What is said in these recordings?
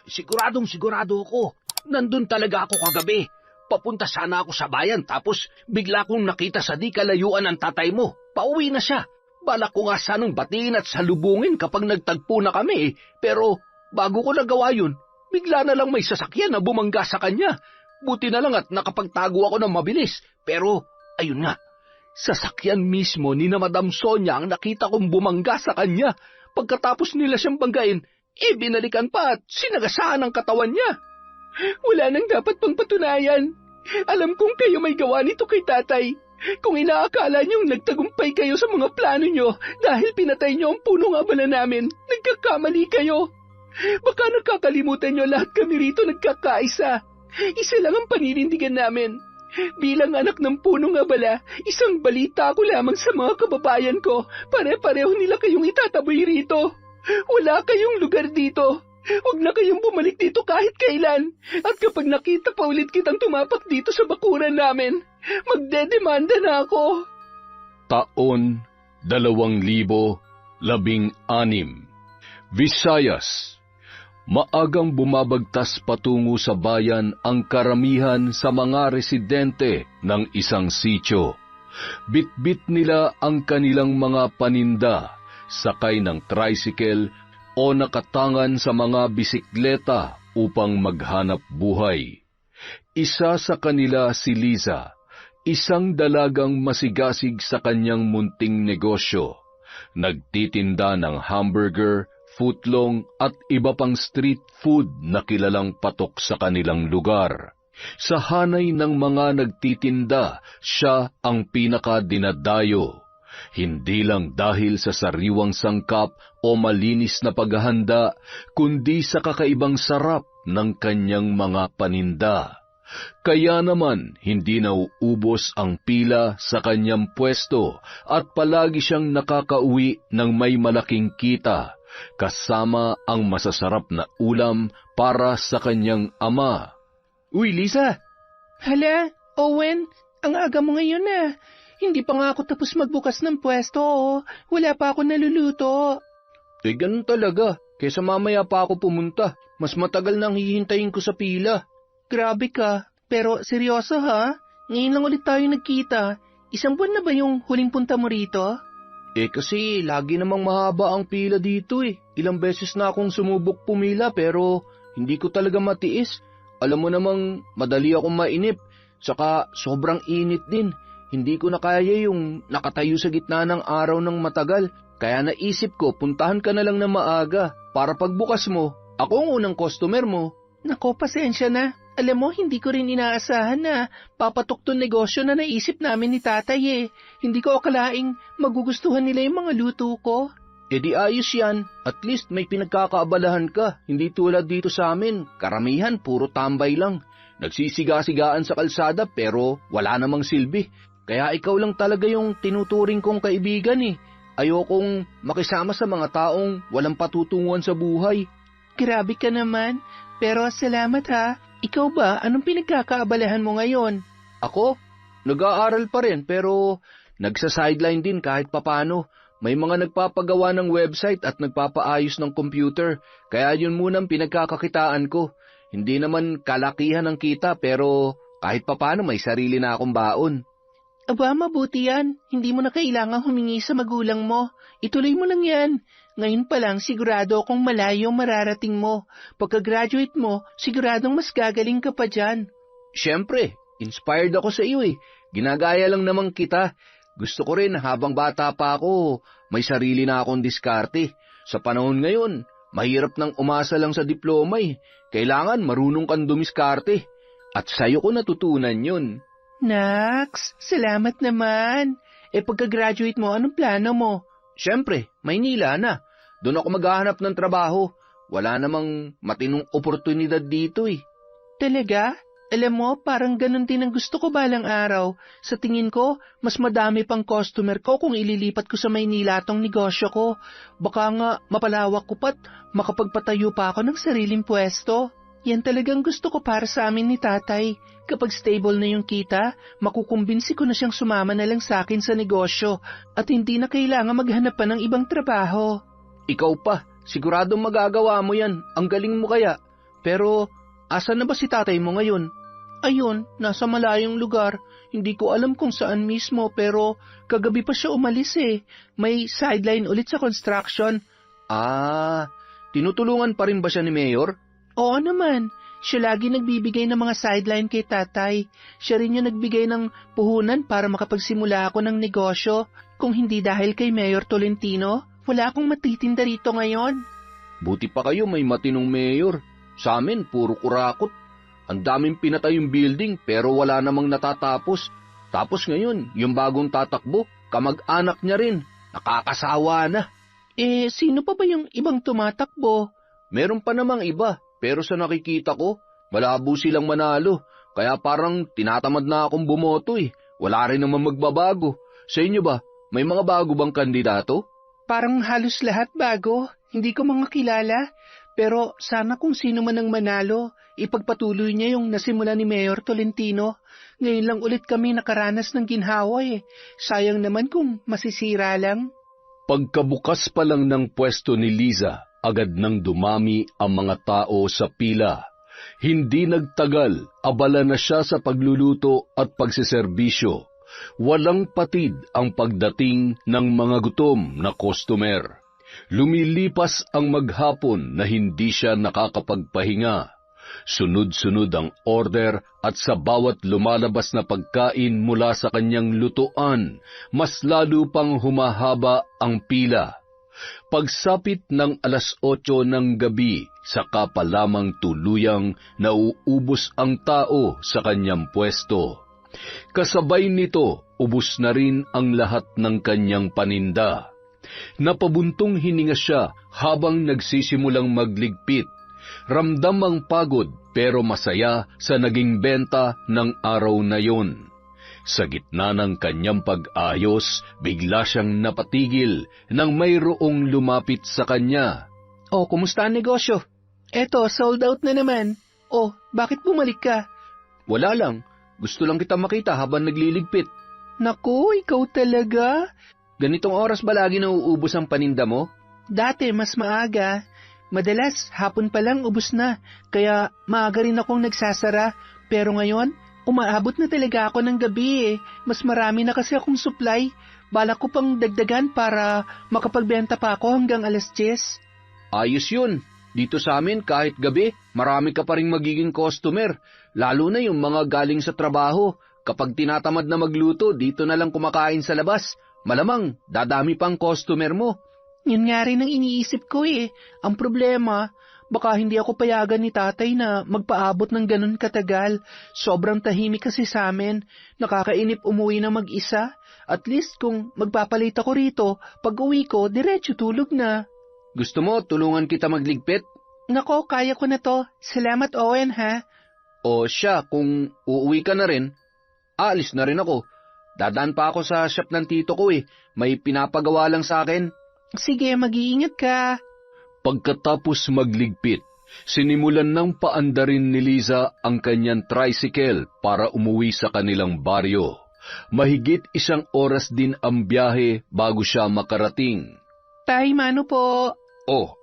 Sigurado ako. Nandun talaga ako kagabi. Papunta sana ako sa bayan tapos bigla kong nakita sa di kalayuan ang tatay mo. Pauwi na siya. Balak ko nga sanang batiin at salubungin kapag nagtagpo na kami Pero bago ko nagawa yun, bigla na lang may sasakyan na bumangga sa kanya. Buti na lang at nakapagtago ako ng mabilis. Pero ayun nga, sasakyan mismo ni na Madam Sonia ang nakita kong bumangga sa kanya. Pagkatapos nila siyang banggain, binalikan pa at sinagasaan ang katawan niya. Wala nang dapat pang patunayan. Alam kong kayo may gawa nito kay tatay. Kung inaakala niyong nagtagumpay kayo sa mga plano niyo dahil pinatay niyo ang punong abala namin, nagkakamali kayo. Baka nakakalimutan niyo lahat kami rito nagkakaisa. Isa lang ang paninindigan namin. Bilang anak ng punong abala, isang balita ko lamang sa mga kababayan ko. Pare-pareho nila kayong itataboy rito. Wala kayong lugar dito. Huwag na kayong bumalik dito kahit kailan. At kapag nakita pa ulit kitang tumapak dito sa bakuran namin, magdedemanda na ako. Taon 2016. Visayas. Maagang bumabagtas patungo sa bayan ang karamihan sa mga residente ng isang sitio. Bitbit nila ang kanilang mga paninda, sakay ng tricycle o nakatangan sa mga bisikleta upang maghanap buhay. Isa sa kanila si Liza, isang dalagang masigasig sa kanyang munting negosyo. Nagtitinda ng hamburger, footlong at iba pang street food na kilalang patok sa kanilang lugar. Sa hanay ng mga nagtitinda, siya ang pinakadinadayo. Hindi lang dahil sa sariwang sangkap o malinis na paghahanda, kundi sa kakaibang sarap ng kanyang mga paninda. Kaya naman hindi nauubos ang pila sa kanyang pwesto at palagi siyang nakakauwi ng may malaking kita, kasama ang masasarap na ulam para sa kanyang ama. Uy, Lisa! Hala, Owen, ang aga mo ngayon na. Hindi pa nga ako tapos magbukas ng pwesto, Wala pa ako naluluto. Ganun talaga. Kesa mamaya pa ako pumunta. Mas matagal nang hihintayin ko sa pila. Grabe ka. Pero seryoso ha? Ngayon lang ulit tayo nagkita. Isang buwan na ba yung huling punta mo rito? Kasi lagi namang mahaba ang pila dito Ilang beses na akong sumubok pumila pero hindi ko talaga matiis. Alam mo namang madali akong mainip. Saka sobrang init din. Hindi ko na kaya yung nakatayo sa gitna ng araw ng matagal. Kaya naisip ko, puntahan ka na lang na maaga. Para pagbukas mo, ako ang unang customer mo. Nako, pasensya na. Alam mo, hindi ko rin inaasahan na papatok tong negosyo na naisip namin ni tatay Hindi ko akalaing magugustuhan nila yung mga luto ko. Di ayos yan. At least may pinagkakaabalahan ka. Hindi tulad dito sa amin. Karamihan, puro tambay lang. Nagsisiga-sigaan sa kalsada pero wala namang silbi. Kaya ikaw lang talaga yung tinuturing kong kaibigan Ayokong makisama sa mga taong walang patutunguhan sa buhay. Grabe ka naman. Pero salamat ha. Ikaw ba, anong pinagkakaabalahan mo ngayon? Ako? Nag-aaral pa rin pero nagsa-sideline din kahit papano. May mga nagpapagawa ng website at nagpapaayos ng computer. Kaya yun munang pinagkakakitaan ko. Hindi naman kalakihan ng kita pero kahit papano may sarili na akong baon. Aba, mabuti yan. Hindi mo na kailangang humingi sa magulang mo. Ituloy mo lang yan. Ngayon pa lang, sigurado akong malayo mararating mo. Pagka-graduate mo, siguradong mas gagaling ka pa dyan. Siyempre, inspired ako sa iyo Ginagaya lang naman kita. Gusto ko rin habang bata pa ako, may sarili na akong diskarte. Sa panahon ngayon, mahirap nang umasa lang sa diploma Kailangan marunong kang dumiskarte. At sa'yo ko natutunan yun. Naks, salamat naman. Pagka-graduate mo, anong plano mo? Siyempre, Maynila na. Doon ako maghahanap ng trabaho. Wala namang matinong oportunidad dito Talaga? Alam mo, parang ganun din ang gusto ko balang araw. Sa tingin ko, mas madami pang customer ko kung ililipat ko sa Maynila tong negosyo ko. Baka nga mapalawak ko pa't makapagpatayo pa ako ng sariling pwesto. Yan talagang gusto ko para sa amin ni tatay. Kapag stable na yung kita, makukumbinsi ko na siyang sumama na lang sa akin sa negosyo at hindi na kailangan maghanap pa ng ibang trabaho. Ikaw pa, siguradong magagawa mo yan. Ang galing mo kaya. Pero, asan na ba si tatay mo ngayon? Ayun, nasa malayong lugar. Hindi ko alam kung saan mismo pero kagabi pa siya umalis eh. May sideline ulit sa construction. Tinutulungan pa rin ba siya ni Mayor? Oo naman. Siya lagi nagbibigay ng mga sideline kay tatay. Siya rin yung nagbigay ng puhunan para makapagsimula ako ng negosyo. Kung hindi dahil kay Mayor Tolentino, wala akong matitinda rito ngayon. Buti pa kayo may matinong mayor. Sa amin, puro kurakot. Ang daming pinatay yung building pero wala namang natatapos. Tapos ngayon, yung bagong tatakbo, kamag-anak niya rin. Nakakasawa na. Sino pa ba yung ibang tumatakbo? Meron pa namang iba, pero sa nakikita ko, malabo silang manalo. Kaya parang tinatamad na akong bumoto eh. Wala rin naman magbabago. Sa inyo ba, may mga bago bang kandidato? Parang halos lahat bago. Hindi ko mga kilala. Pero sana kung sino man ang manalo, ipagpatuloy niya yung nasimula ni Mayor Tolentino. Ngayon lang ulit kami nakaranas ng ginhawa eh. Sayang naman kung masisira lang. Pagkabukas pa lang ng pwesto ni Liza, agad nang dumami ang mga tao sa pila. Hindi nagtagal, abala na siya sa pagluluto at pagseserbisyo. Walang patid ang pagdating ng mga gutom na customer. Lumilipas ang maghapon na hindi siya nakakapagpahinga. Sunod-sunod ang order at sa bawat lumalabas na pagkain mula sa kanyang lutuan, mas lalo pang humahaba ang pila. Pagsapit ng 8:00 ng gabi, saka pa lamang tuluyang nauubos ang tao sa kanyang pwesto. Kasabay nito, ubos na rin ang lahat ng kanyang paninda. Napabuntong hininga siya habang nagsisimulang magligpit. Ramdam ang pagod pero masaya sa naging benta ng araw na yon. Sa gitna ng kanyang pag-ayos, bigla siyang napatigil nang mayroong lumapit sa kanya. Kumusta ang negosyo? Eto, sold out na naman. Bakit bumalik ka? Wala lang. Gusto lang kita makita habang nagliligpit. Naku, ikaw talaga? Ganitong oras ba lagi nauubos ang paninda mo? Dati, mas maaga. Madalas, hapon pa lang ubos na. Kaya maaga rin akong nagsasara. Pero ngayon, umaabot na talaga ako ng gabi eh. Mas marami na kasi akong supply. Balak ko pang dagdagan para makapagbenta pa ako hanggang 10:00. Ayos yun. Dito sa amin, kahit gabi, marami ka pa rin magiging customer. Lalo na yung mga galing sa trabaho. Kapag tinatamad na magluto, dito na lang kumakain sa labas. Malamang, dadami pang customer mo. Yun nga rin ang iniisip ko eh. Ang problema, baka hindi ako payagan ni tatay na magpaabot ng ganun katagal. Sobrang tahimik kasi sa amin. Nakakainip umuwi na mag-isa. At least kung magpapalit ako rito, pag uwi ko, diretso tulog na. Gusto mo, tulungan kita magligpit? Nako, kaya ko na to. Salamat, Owen, ha? O siya, kung uuwi ka na rin, aalis na rin ako. Dadaan pa ako sa shop ng tito ko eh. May pinapagawa lang sa akin. Sige, mag-iingat ka. Pagkatapos magligpit, sinimulan ng paandarin ni Liza ang kanyang tricycle para umuwi sa kanilang baryo. Mahigit 1 oras din ang biyahe bago siya makarating. Tay, mano po?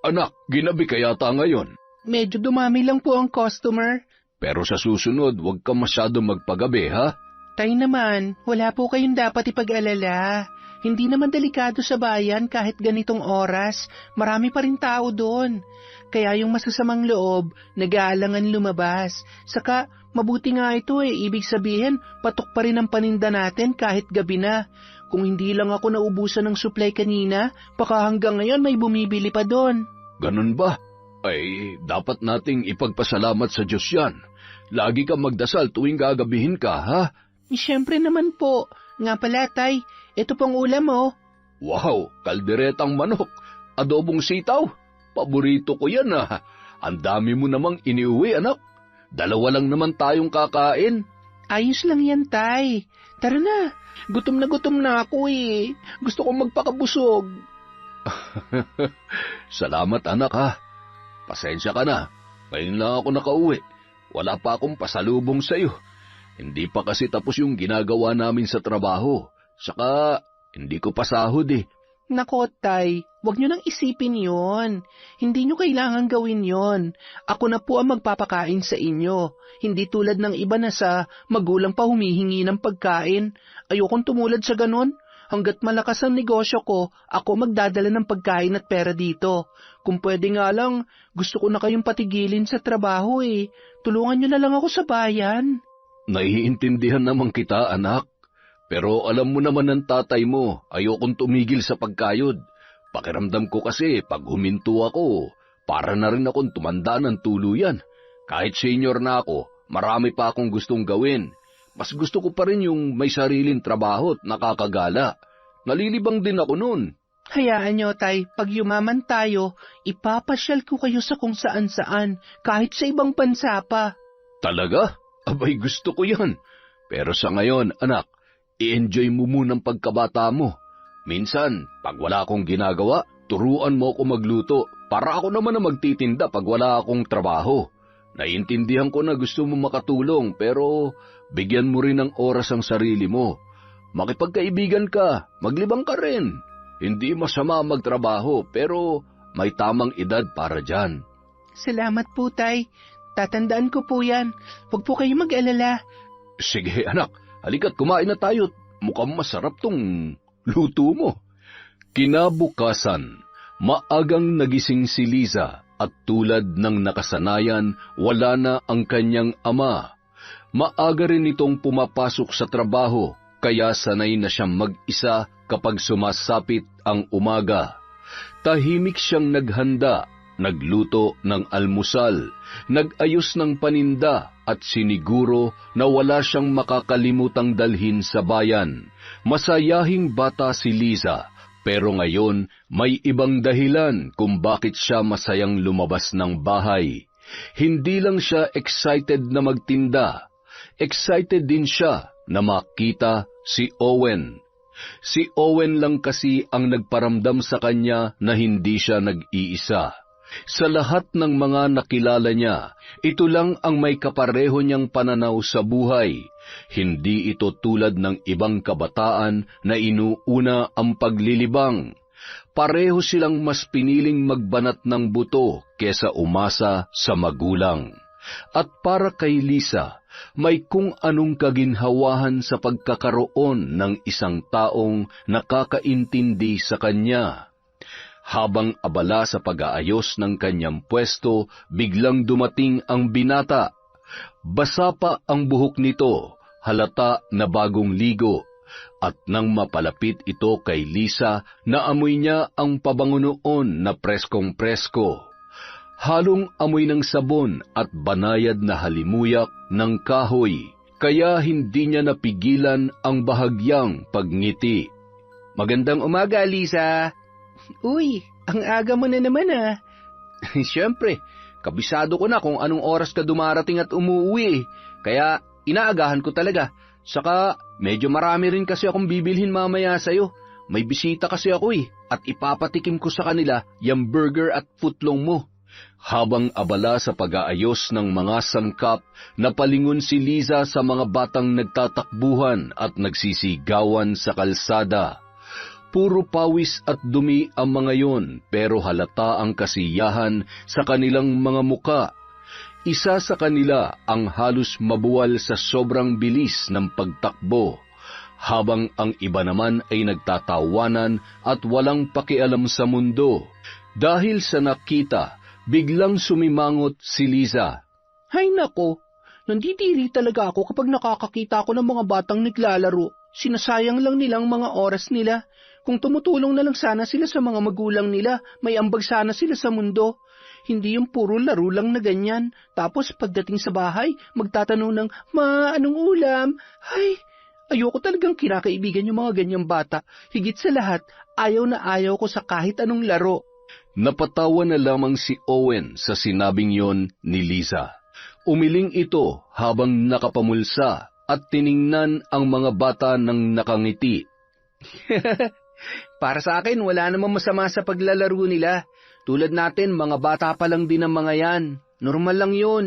Anak, ginabi ka yata ngayon. Medyo dumami lang po ang customer. Pero sa susunod, huwag ka masyado magpagabi, ha? Tay naman, wala po kayong dapat ipag-alala. Hindi naman delikado sa bayan kahit ganitong oras. Marami pa rin tao doon. Kaya yung masasamang loob, nag-aalangan lumabas. Saka, mabuti nga ito eh. Ibig sabihin, patok pa rin ang paninda natin kahit gabi na. Kung hindi lang ako naubusan ng supply kanina, baka hanggang ngayon may bumibili pa doon. Ganun ba? Ay, dapat nating ipagpasalamat sa Diyos yan. Lagi kang magdasal tuwing gagabihin ka, ha? Siyempre naman po. Nga pala, tay, ito pong ulam mo. Wow, kalderetang manok, adobong sitaw. Paborito ko yan, ha. Ang dami mo namang iniuwi, anak. 2 lang naman tayong kakain. Ayos lang yan, tay. Tara na, gutom na ako eh. Gusto kong magpakabusog. Salamat, anak, ha. Pasensya ka na. Ngayon lang ako nakauwi. Wala pa akong pasalubong sa'yo. Hindi pa kasi tapos yung ginagawa namin sa trabaho. Saka, hindi ko pa sahod eh. Nako, Tay, wag nyo nang isipin yon. Hindi nyo kailangan gawin yon. Ako na po ang magpapakain sa inyo. Hindi tulad ng iba na sa magulang pa humihingi ng pagkain. Ayokong tumulad sa ganon. Hanggat malakas ang negosyo ko, ako magdadala ng pagkain at pera dito. Kung pwede nga lang, gusto ko na kayong patigilin sa trabaho eh. Tulungan nyo na lang ako sa bayan. Naiintindihan naman kita, anak. Pero alam mo naman ng tatay mo, ayokong tumigil sa pagkayod. Pakiramdam ko kasi pag huminto ako, para na rin akong tumanda ng tuluyan. Kahit senior na ako, marami pa akong gustong gawin. Mas gusto ko pa rin yung may sariling trabaho at nakakagala. Nalilibang din ako noon. Hayaan nyo, Tay, pag yumaman tayo, ipapasyal ko kayo sa kung saan-saan, kahit sa ibang bansa pa. Talaga? Abay, gusto ko yan. Pero sa ngayon, anak, i-enjoy mo munang pagkabata mo. Minsan, pag wala akong ginagawa, turuan mo ako magluto para ako naman na magtitinda pag wala akong trabaho. Naiintindihan ko na gusto mo makatulong pero bigyan mo rin ng oras ang sarili mo. Makipagkaibigan ka, maglibang ka rin. Hindi masama magtrabaho pero may tamang edad para dyan. Salamat po, Tay. Tatandaan ko po yan. Huwag po kayo mag-alala. Sige anak, halika't kumain na tayo. Mukhang masarap tong luto mo. Kinabukasan, maagang nagising si Liza at tulad ng nakasanayan, wala na ang kanyang ama. Maaga rin itong pumapasok sa trabaho, kaya sanay na siyang mag-isa kapag sumasapit ang umaga. Tahimik siyang naghanda, nagluto ng almusal, nag-ayos ng paninda at siniguro na wala siyang makakalimutang dalhin sa bayan. Masayahing bata si Liza, pero ngayon may ibang dahilan kung bakit siya masayang lumabas ng bahay. Hindi lang siya excited na magtinda, excited din siya na makita si Owen. Si Owen lang kasi ang nagparamdam sa kanya na hindi siya nag-iisa. Sa lahat ng mga nakilala niya, ito lang ang may kapareho niyang pananaw sa buhay. Hindi ito tulad ng ibang kabataan na inuuna ang paglilibang. Pareho silang mas piniling magbanat ng buto kesa umasa sa magulang. At para kay Liza, may kung anong kaginhawahan sa pagkakaroon ng isang taong nakakaintindi sa kanya. Habang abala sa pag-aayos ng kanyang pwesto, biglang dumating ang binata. Basa pa ang buhok nito, halata na bagong ligo. At nang mapalapit ito kay Liza, naamoy niya ang pabango noon na preskong-presko. Halong amoy ng sabon at banayad na halimuyak ng kahoy, kaya hindi niya napigilan ang bahagyang pagngiti. Magandang umaga, Liza. Uy, ang aga mo na naman ah. Siyempre, kabisado ko na kung anong oras ka dumarating at umuwi. Kaya inaagahan ko talaga. Saka medyo marami rin kasi akong bibilhin mamaya sa'yo. May bisita kasi ako at ipapatikim ko sa kanila yung burger at footlong mo. Habang abala sa pag-aayos ng mga sangkap, napalingon si Liza sa mga batang nagtatakbuhan at nagsisigawan sa kalsada. Puro pawis at dumi ang mga yon, pero halata ang kasiyahan sa kanilang mga muka. Isa sa kanila ang halos mabuwal sa sobrang bilis ng pagtakbo, habang ang iba naman ay nagtatawanan at walang pakialam sa mundo. Dahil sa nakita, biglang sumimangot si Liza. Hay nako, nandidiri talaga ako kapag nakakakita ako ng mga batang naglalaro. Sinasayang lang nilang mga oras nila. Kung tumutulong na lang sana sila sa mga magulang nila, may ambag sana sila sa mundo. Hindi yung puro laro lang na ganyan. Tapos pagdating sa bahay, magtatanong ng, Ma, anong ulam? Ay, ayoko talagang kinakaibigan yung mga ganyang bata. Higit sa lahat, ayaw na ayaw ko sa kahit anong laro. Napatawa na lamang si Owen sa sinabing yon ni Liza. Umiling ito habang nakapamulsa at tiningnan ang mga bata ng nakangiti. Para sa akin, wala namang masama sa paglalaro nila. Tulad natin, mga bata pa lang din ang mga yan. Normal lang yun.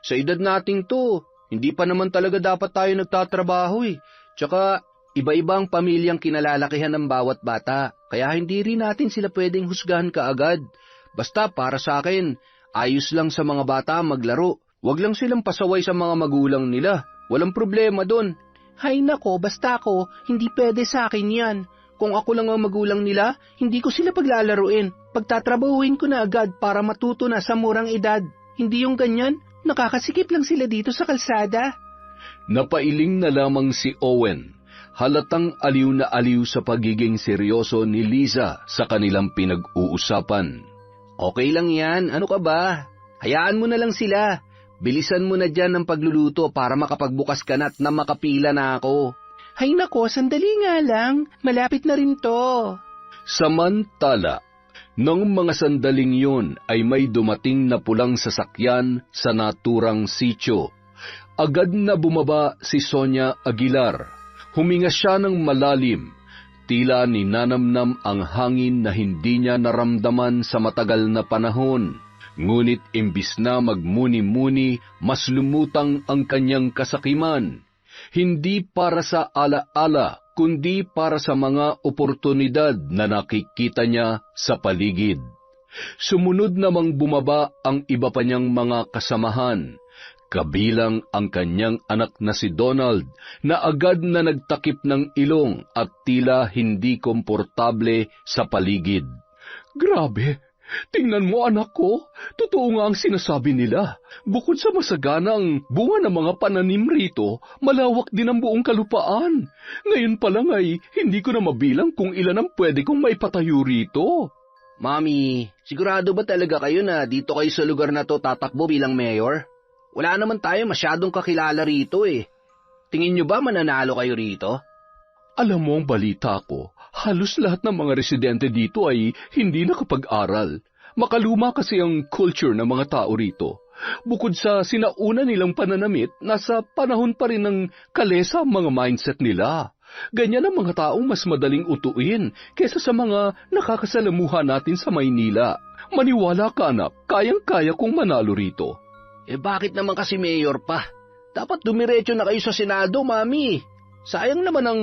Sa edad nating to, hindi pa naman talaga dapat tayo nagtatrabaho . Tsaka, iba-ibang pamilyang kinalalakihan ng bawat bata. Kaya hindi rin natin sila pwedeng husgahan kaagad. Basta para sa akin, ayos lang sa mga bata maglaro. Huwag lang silang pasaway sa mga magulang nila. Walang problema doon. Hay nako, basta ako, hindi pwede sa akin yan. Kung ako lang ang magulang nila, hindi ko sila paglalaruin. Pagtatrabahuin ko na agad para matuto na sa murang edad. Hindi yung ganyan, nakakasikip lang sila dito sa kalsada. Napailing na lamang si Owen. Halatang aliw na aliw sa pagiging seryoso ni Liza sa kanilang pinag-uusapan. Okay lang yan, ano ka ba? Hayaan mo na lang sila. Bilisan mo na dyan ng pagluluto para makapagbukas ka na at na makapila na ako. Hay nako, sandali nga lang, malapit na rin to. Samantala, nang mga sandaling yun ay may dumating na pulang sasakyan sa naturang sitio. Agad na bumaba si Sonia Aguilar. Huminga siya ng malalim. Tila ninanamnam ang hangin na hindi niya naramdaman sa matagal na panahon. Ngunit imbis na magmuni-muni, mas lumutang ang kanyang kasakiman. Hindi para sa alaala, kundi para sa mga oportunidad na nakikita niya sa paligid. Sumunod namang bumaba ang iba pa niyang mga kasamahan, kabilang ang kanyang anak na si Donald na agad na nagtakip ng ilong at tila hindi komportable sa paligid. Grabe! Tingnan mo anak ko, totoo nga ang sinasabi nila. Bukod sa masaganang bunga ng mga pananim rito, malawak din ang buong kalupaan. Ngayon pa lang ay hindi ko na mabilang kung ilan ang pwede kong maipatayo rito. Mami, sigurado ba talaga kayo na dito kayo sa lugar na to tatakbo bilang mayor? Wala naman tayo masyadong kakilala rito eh. Tingin nyo ba mananalo kayo rito? Alam mo ang balita ko, halos lahat ng mga residente dito ay hindi nakapag-aral. Makaluma kasi ang culture ng mga tao rito. Bukod sa sinauna nilang pananamit, nasa panahon pa rin ng kalesa ang mga mindset nila. Ganyan ang mga taong mas madaling utuin kesa sa mga nakakasalamuha natin sa Maynila. Maniwala ka anak, kayang-kaya kong manalo rito. Eh bakit naman kasi mayor pa? Dapat dumiretso na kayo sa Senado, Mami. Sayang naman ang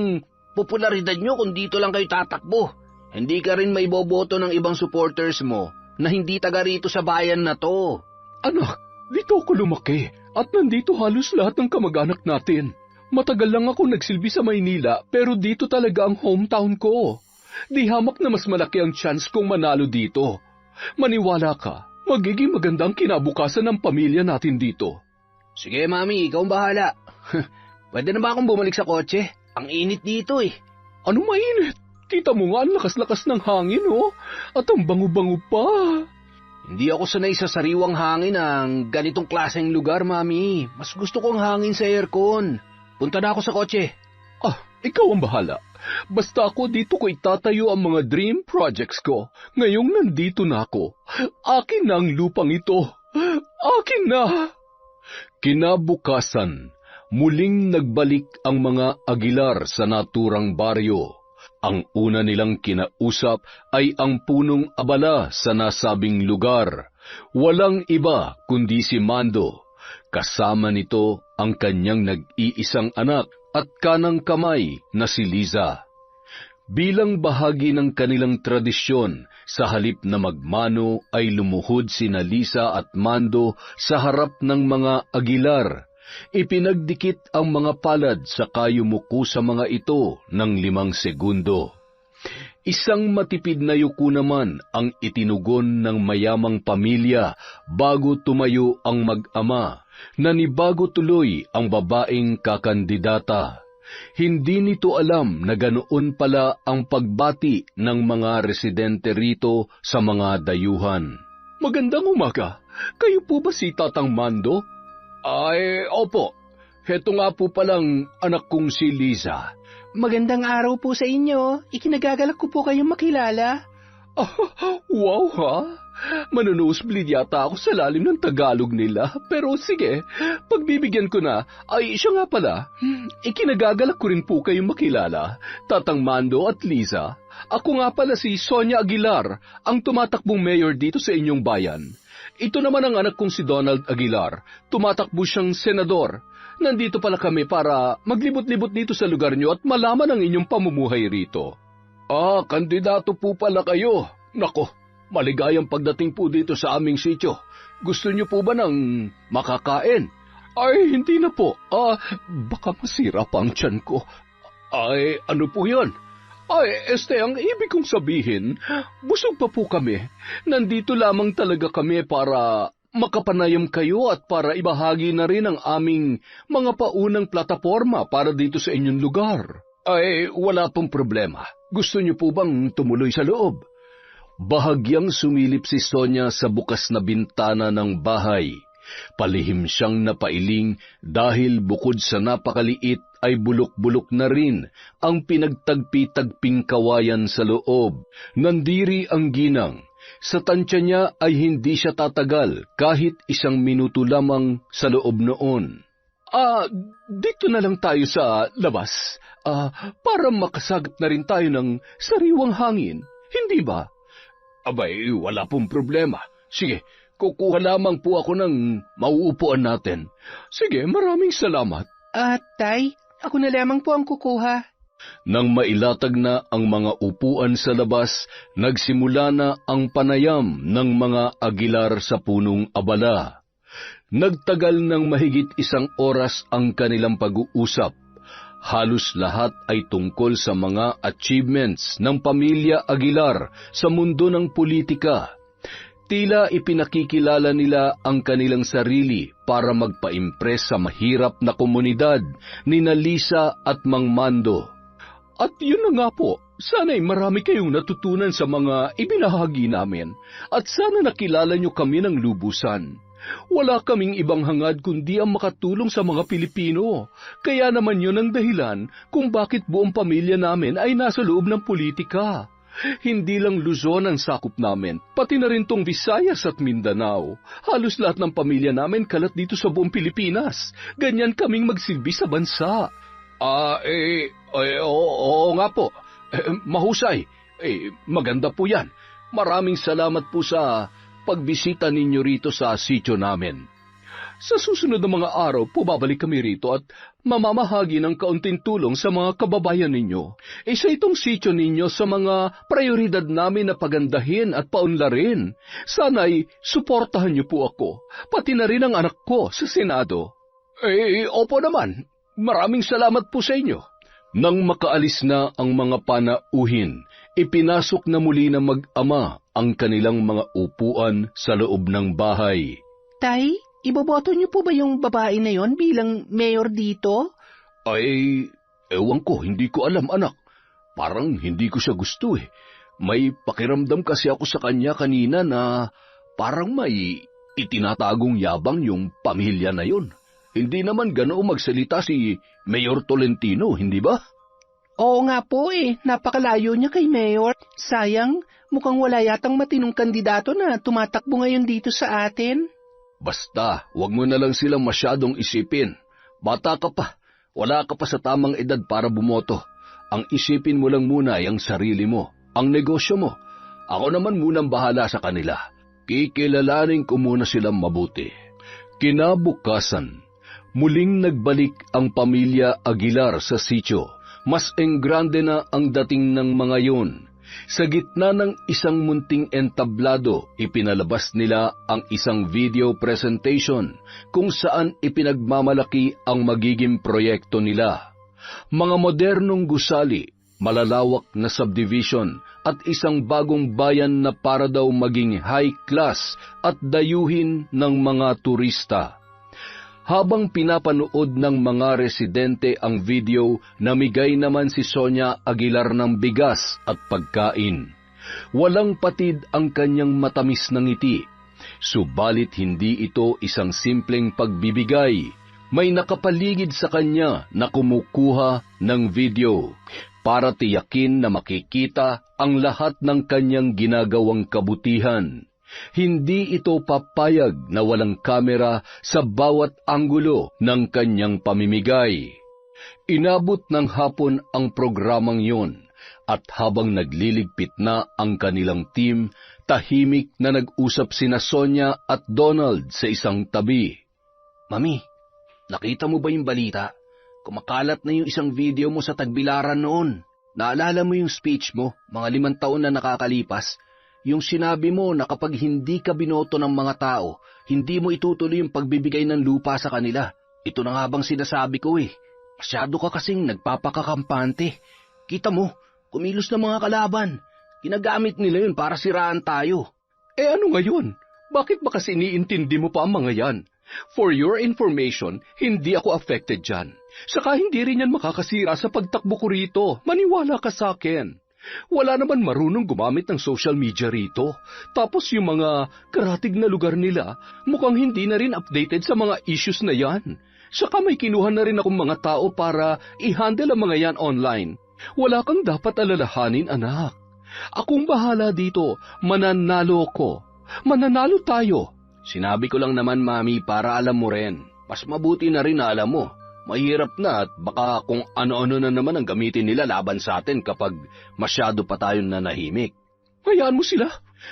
popularidad nyo kung dito lang kayo tatakbo. Hindi ka rin may boboto ng ibang supporters mo na hindi taga rito sa bayan na to. Anak, dito ako lumaki at nandito halos lahat ng kamag-anak natin. Matagal lang ako nagsilbi sa Maynila pero dito talaga ang hometown ko. Di hamak na mas malaki ang chance kong manalo dito. Maniwala ka, magiging magandang kinabukasan ng pamilya natin dito. Sige, Mami, ikaw ang bahala. Pwede na ba akong bumalik sa kotse? Ang init dito eh. Ano mainit? Kita mo nga ang lakas-lakas ng hangin, oh. At ang bango-bango pa. Hindi ako sanay sa sariwang hangin ng ganitong klaseng lugar, Mami. Mas gusto kong hangin sa aircon. Punta na ako sa kotse. Ah, ikaw ang bahala. Basta ako dito ko itatayo ang mga dream projects ko. Ngayong nandito na ako. Akin na ang lupang ito. Akin na! Kinabukasan, muling nagbalik ang mga Aguilar sa naturang baryo. Ang una nilang kinausap ay ang punong abala sa nasabing lugar. Walang iba kundi si Mando. Kasama nito ang kanyang nag-iisang anak at kanang kamay na si Liza. Bilang bahagi ng kanilang tradisyon, sa halip na magmano ay lumuhod sina Liza at Mando sa harap ng mga Aguilar. Ipinagdikit ang mga palad sa kayumuko sa mga ito ng 5 segundo. Isang matipid na yuko naman ang itinugon ng mayamang pamilya bago tumayo ang mag-ama. Nanibago tuloy ang babaeng kakandidata. Hindi nito alam na ganoon pala ang pagbati ng mga residente rito sa mga dayuhan. Magandang umaga. Kayo po ba si Tatang Mando? Ay, opo. Heto nga po palang anak kong si Liza. Magandang araw po sa inyo. Ikinagagalak ko po kayong makilala. Ah, wow ha? Manunusblid yata ako sa lalim ng Tagalog nila. Pero sige, pagbibigyan ko na. Ay, siya nga pala. Ikinagagalak ko rin po kayong makilala. Tatang Mando at Liza. Ako nga pala si Sonia Aguilar, ang tumatakbong mayor dito sa inyong bayan. Ito naman ang anak kong si Donald Aguilar. Tumatakbo siyang senador. Nandito pala kami para maglibot-libot dito sa lugar niyo at malaman ang inyong pamumuhay rito. Kandidato po pala kayo. Nako, maligayang pagdating po dito sa aming sityo. Gusto niyo po ba ng makakain? Ay, hindi na po. Baka masira pa ang tiyan ko. Ay, ano po yan? Ay, ang ibig kong sabihin, busog pa po kami. Nandito lamang talaga kami para makapanayam kayo at para ibahagi na rin ang aming mga paunang plataforma para dito sa inyong lugar. Ay, wala pong problema. Gusto niyo po bang tumuloy sa loob? Bahagyang sumilip si Sonia sa bukas na bintana ng bahay. Palihim siyang napailing dahil bukod sa napakaliit ay bulok-bulok na rin ang pinagtagpi-tagping kawayan sa loob. Nandiri ang ginang. Sa tansya niya ay hindi siya tatagal kahit 1 minuto lamang sa loob noon. Dito na lang tayo sa labas. Para makasagap na rin tayo ng sariwang hangin, hindi ba? Abay, wala pong problema. Sige, kukuha lamang po ako ng mauupuan natin. Sige, maraming salamat. Tay, ako na lamang po ang kukuha. Nang mailatag na ang mga upuan sa labas, nagsimula na ang panayam ng mga Aguilar sa punong abala. Nagtagal ng mahigit 1 oras ang kanilang pag-uusap. Halos lahat ay tungkol sa mga achievements ng pamilya Aguilar sa mundo ng politika. Tila ipinakikilala nila ang kanilang sarili para magpa-impress sa mahirap na komunidad ni Lisa at Mang Mando. At yun na nga po, sana'y marami kayong natutunan sa mga ibinahagi namin at sana nakilala nyo kami ng lubusan. Wala kaming ibang hangad kundi ang makatulong sa mga Pilipino. Kaya naman yun ang dahilan kung bakit buong pamilya namin ay nasa loob ng politika. Hindi lang Luzon ang sakop namin, pati na rin tong Visayas at Mindanao. Halos lahat ng pamilya namin kalat dito sa buong Pilipinas. Ganyan kaming magsilbi sa bansa. Oo nga po. Mahusay. Maganda po yan. Maraming salamat po sa pagbisita ninyo rito sa sityo namin. Sa susunod na mga araw, babalik kami rito at mamamahagi ng kaunting tulong sa mga kababayan ninyo. Isa itong sityo ninyo sa mga prioridad namin na pagandahin at paunlarin. Sana'y suportahan niyo po ako, pati na rin ang anak ko sa Senado. Opo naman. Maraming salamat po sa inyo. Nang makaalis na ang mga panauhin, ipinasok na muli na mag-ama ang kanilang mga upuan sa loob ng bahay. Tay, iboboto niyo po ba yung babae na yon bilang mayor dito? Ay, ewan ko, hindi ko alam anak. Parang hindi ko siya gusto eh. May pakiramdam kasi ako sa kanya kanina na parang may itinatagong yabang yung pamilya na yon. Hindi naman ganoong magsalita si Mayor Tolentino, hindi ba? Oo nga po napakalayo niya kay Mayor. Sayang, mukhang wala yatang matinong kandidato na tumatakbo ngayon dito sa atin. Basta, wag mo na lang silang masyadong isipin. Bata ka pa, wala ka pa sa tamang edad para bumoto. Ang isipin mo lang muna ay ang sarili mo, ang negosyo mo. Ako naman munang bahala sa kanila. Kikilalanin ko muna silang mabuti. Kinabukasan, muling nagbalik ang pamilya Aguilar sa sityo. Mas enggrande na ang dating ng mga yun. Sa gitna ng isang munting entablado, ipinalabas nila ang isang video presentation kung saan ipinagmamalaki ang magiging proyekto nila. Mga modernong gusali, malalawak na subdivision at isang bagong bayan na para daw maging high class at dayuhin ng mga turista. Habang pinapanood ng mga residente ang video, namigay naman si Sonia Aguilar ng bigas at pagkain. Walang patid ang kanyang matamis na ngiti. Subalit hindi ito isang simpleng pagbibigay. May nakapaligid sa kanya na kumukuha ng video para tiyakin na makikita ang lahat ng kanyang ginagawang kabutihan. Hindi ito papayag na walang kamera sa bawat anggulo ng kanyang pamimigay. Inabot ng hapon ang programang yun at habang nagliligpit na ang kanilang team, tahimik na nag-usap sina Sonia at Donald sa isang tabi. Mami, nakita mo ba yung balita? Kumakalat na yung isang video mo sa Tagbilaran noon. Naalala mo yung speech mo, mga 5 taon na nakakalipas? Yung sinabi mo na kapag hindi ka binoto ng mga tao, hindi mo itutuloy yung pagbibigay ng lupa sa kanila. Ito na nga bang sinasabi ko eh. Masyado ka kasing nagpapakakampante. Kita mo, kumilos na mga kalaban. Ginagamit nila yun para siraan tayo. Eh ano ngayon? Bakit ba kasi iniintindi mo pa ang mga yan? For your information, hindi ako affected dyan. Saka hindi rin yan makakasira sa pagtakbo ko rito. Maniwala ka sa akin. Wala naman marunong gumamit ng social media rito. Tapos yung mga karatig na lugar nila, mukhang hindi na rin updated sa mga issues na yan. Saka may kinuha na rin akong mga tao para i-handle ang mga yan online. Wala kang dapat alalahanin, anak. Akong bahala dito. Mananalo ko. Mananalo tayo. Sinabi ko lang naman, Mami, para alam mo rin. Mas mabuti na rin na alam mo. Mahirap na at baka kung ano-ano na naman ang gamitin nila laban sa atin kapag masyado pa tayong nanahimik. Hayaan mo sila.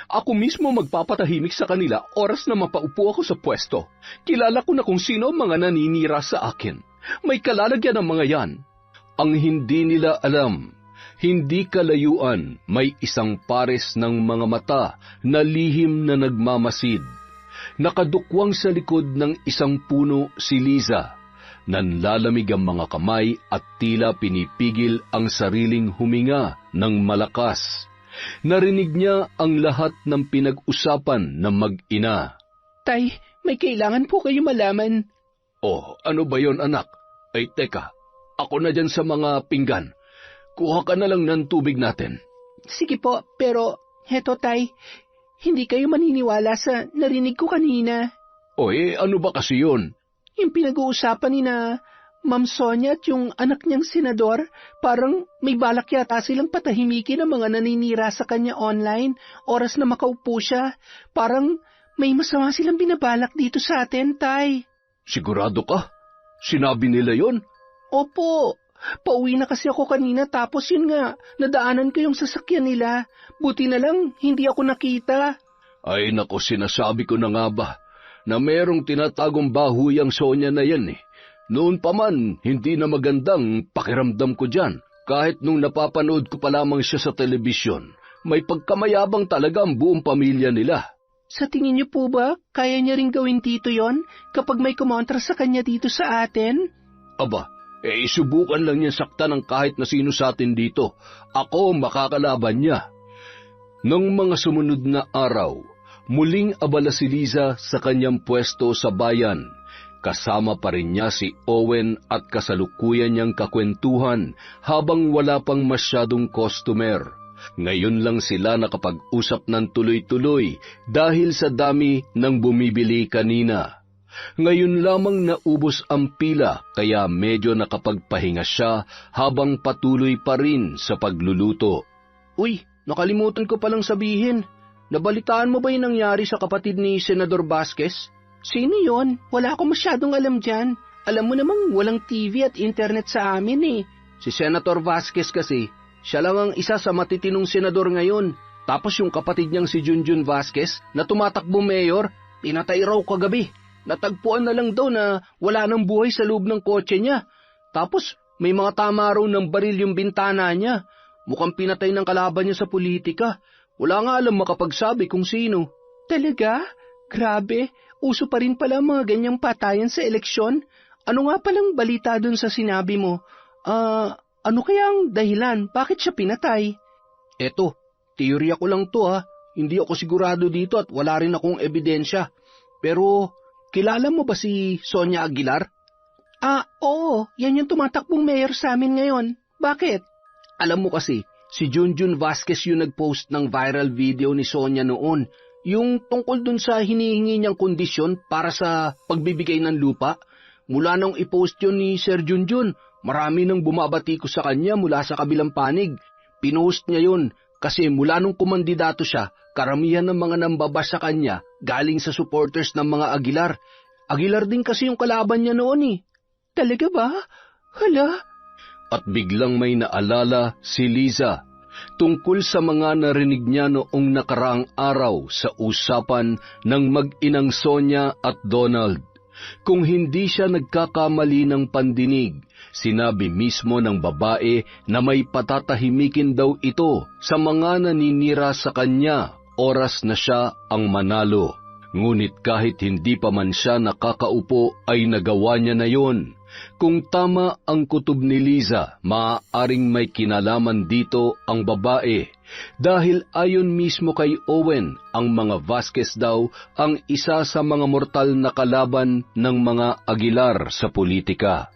Ako mismo magpapatahimik sa kanila oras na mapaupo ako sa pwesto. Kilala ko na kung sino ang mga naninira sa akin. May kalalagyan ng mga yan. Ang hindi nila alam, hindi kalayuan may isang pares ng mga mata na lihim na nagmamasid. Nakadukwang sa likod ng isang puno si Liza. Nanlalamig ang mga kamay at tila pinipigil ang sariling huminga ng malakas. Narinig niya ang lahat ng pinag-usapan ng mag-ina. Tay, may kailangan po kayo malaman. Oh, ano ba yon anak? Ay teka, ako na dyan sa mga pinggan. Kuha ka na lang ng tubig natin. Sige po, pero heto tay, hindi kayo maniniwala sa narinig ko kanina. O ano ba kasi yon? Yung pinag-uusapan ni na Ma'am Sonia at yung anak niyang senador, parang may balak yata silang patahimikin ang mga naninira sa kanya online, oras na makaupo siya. Parang may masama silang binabalak dito sa atin, tay. Sigurado ka? Sinabi nila yon? Opo. Pauwi na kasi ako kanina tapos yun nga, nadaanan ko yung sasakyan nila. Buti na lang, hindi ako nakita. Ay nako, sinasabi ko na nga ba, na merong tinatagong bahuyang Sonya na yan eh. Noon pa man, hindi na magandang pakiramdam ko dyan. Kahit nung napapanood ko pa lamang siya sa telebisyon, may pagkamayabang talaga ang buong pamilya nila. Sa tingin niyo po ba, kaya niya rin gawin tito yon kapag may kumontra sa kanya dito sa atin? Aba, isubukan lang niya saktan ng kahit na sino sa atin dito. Ako ang makakalaban niya. Nung mga sumunod na araw, muling abala si Liza sa kanyang pwesto sa bayan. Kasama pa rin niya si Owen at kasalukuyan niyang kakwentuhan habang wala pang masyadong customer. Ngayon lang sila nakapag-usap ng tuloy-tuloy dahil sa dami ng bumibili kanina. Ngayon lamang naubos ang pila kaya medyo nakapagpahinga siya habang patuloy pa rin sa pagluluto. Uy, nakalimutan ko palang sabihin. Nabalitaan mo ba yung nangyari sa kapatid ni Senador Vasquez? Sino yon? Wala akong masyadong alam dyan. Alam mo namang walang TV at internet sa amin eh. Si Senator Vasquez kasi, siya lang ang isa sa matitinong senador ngayon. Tapos yung kapatid niyang si Junjun Vasquez na tumatakbo mayor, pinatay raw kagabi. Natagpuan na lang daw na wala nang buhay sa loob ng kotse niya. Tapos may mga tama raw ng baril yung bintana niya. Mukhang pinatay ng kalaban niya sa politika. Wala nga alam makapagsabi kung sino. Talaga? Grabe, uso pa rin pala mga ganyang patayan sa eleksyon. Ano nga palang balita dun sa sinabi mo? Ano kaya ang dahilan? Bakit siya pinatay? Eto, teorya ko lang to ha. Hindi ako sigurado dito at wala rin akong ebidensya. Pero, kilala mo ba si Sonia Aguilar? Oo. Yan yung tumatakbong mayor sa amin ngayon. Bakit? Alam mo kasi, si Junjun Vasquez yung nag-post ng viral video ni Sonia noon. Yung tungkol dun sa hinihingi niyang kondisyon para sa pagbibigay ng lupa. Mula nung i-post yun ni Sir Junjun, marami nang bumabati ko sa kanya mula sa kabilang panig. Pinost niya yun kasi mula nung kumandidato siya, karamihan ng mga nambabas sa kanya galing sa supporters ng mga Aguilar. Aguilar din kasi yung kalaban niya noon eh. Talaga ba? Hala? At biglang may naalala si Liza tungkol sa mga narinig niya noong nakaraang araw sa usapan ng mag-inang Sonia at Donald. Kung hindi siya nagkakamali ng pandinig, sinabi mismo ng babae na may patatahimikin daw ito sa mga naninira sa kanya oras na siya ang manalo. Ngunit kahit hindi pa man siya nakakaupo ay nagawa niya na yon. Kung tama ang kutob ni Liza, maaaring may kinalaman dito ang babae dahil ayon mismo kay Owen, ang mga Vasquez daw ang isa sa mga mortal na kalaban ng mga Aguilar sa politika.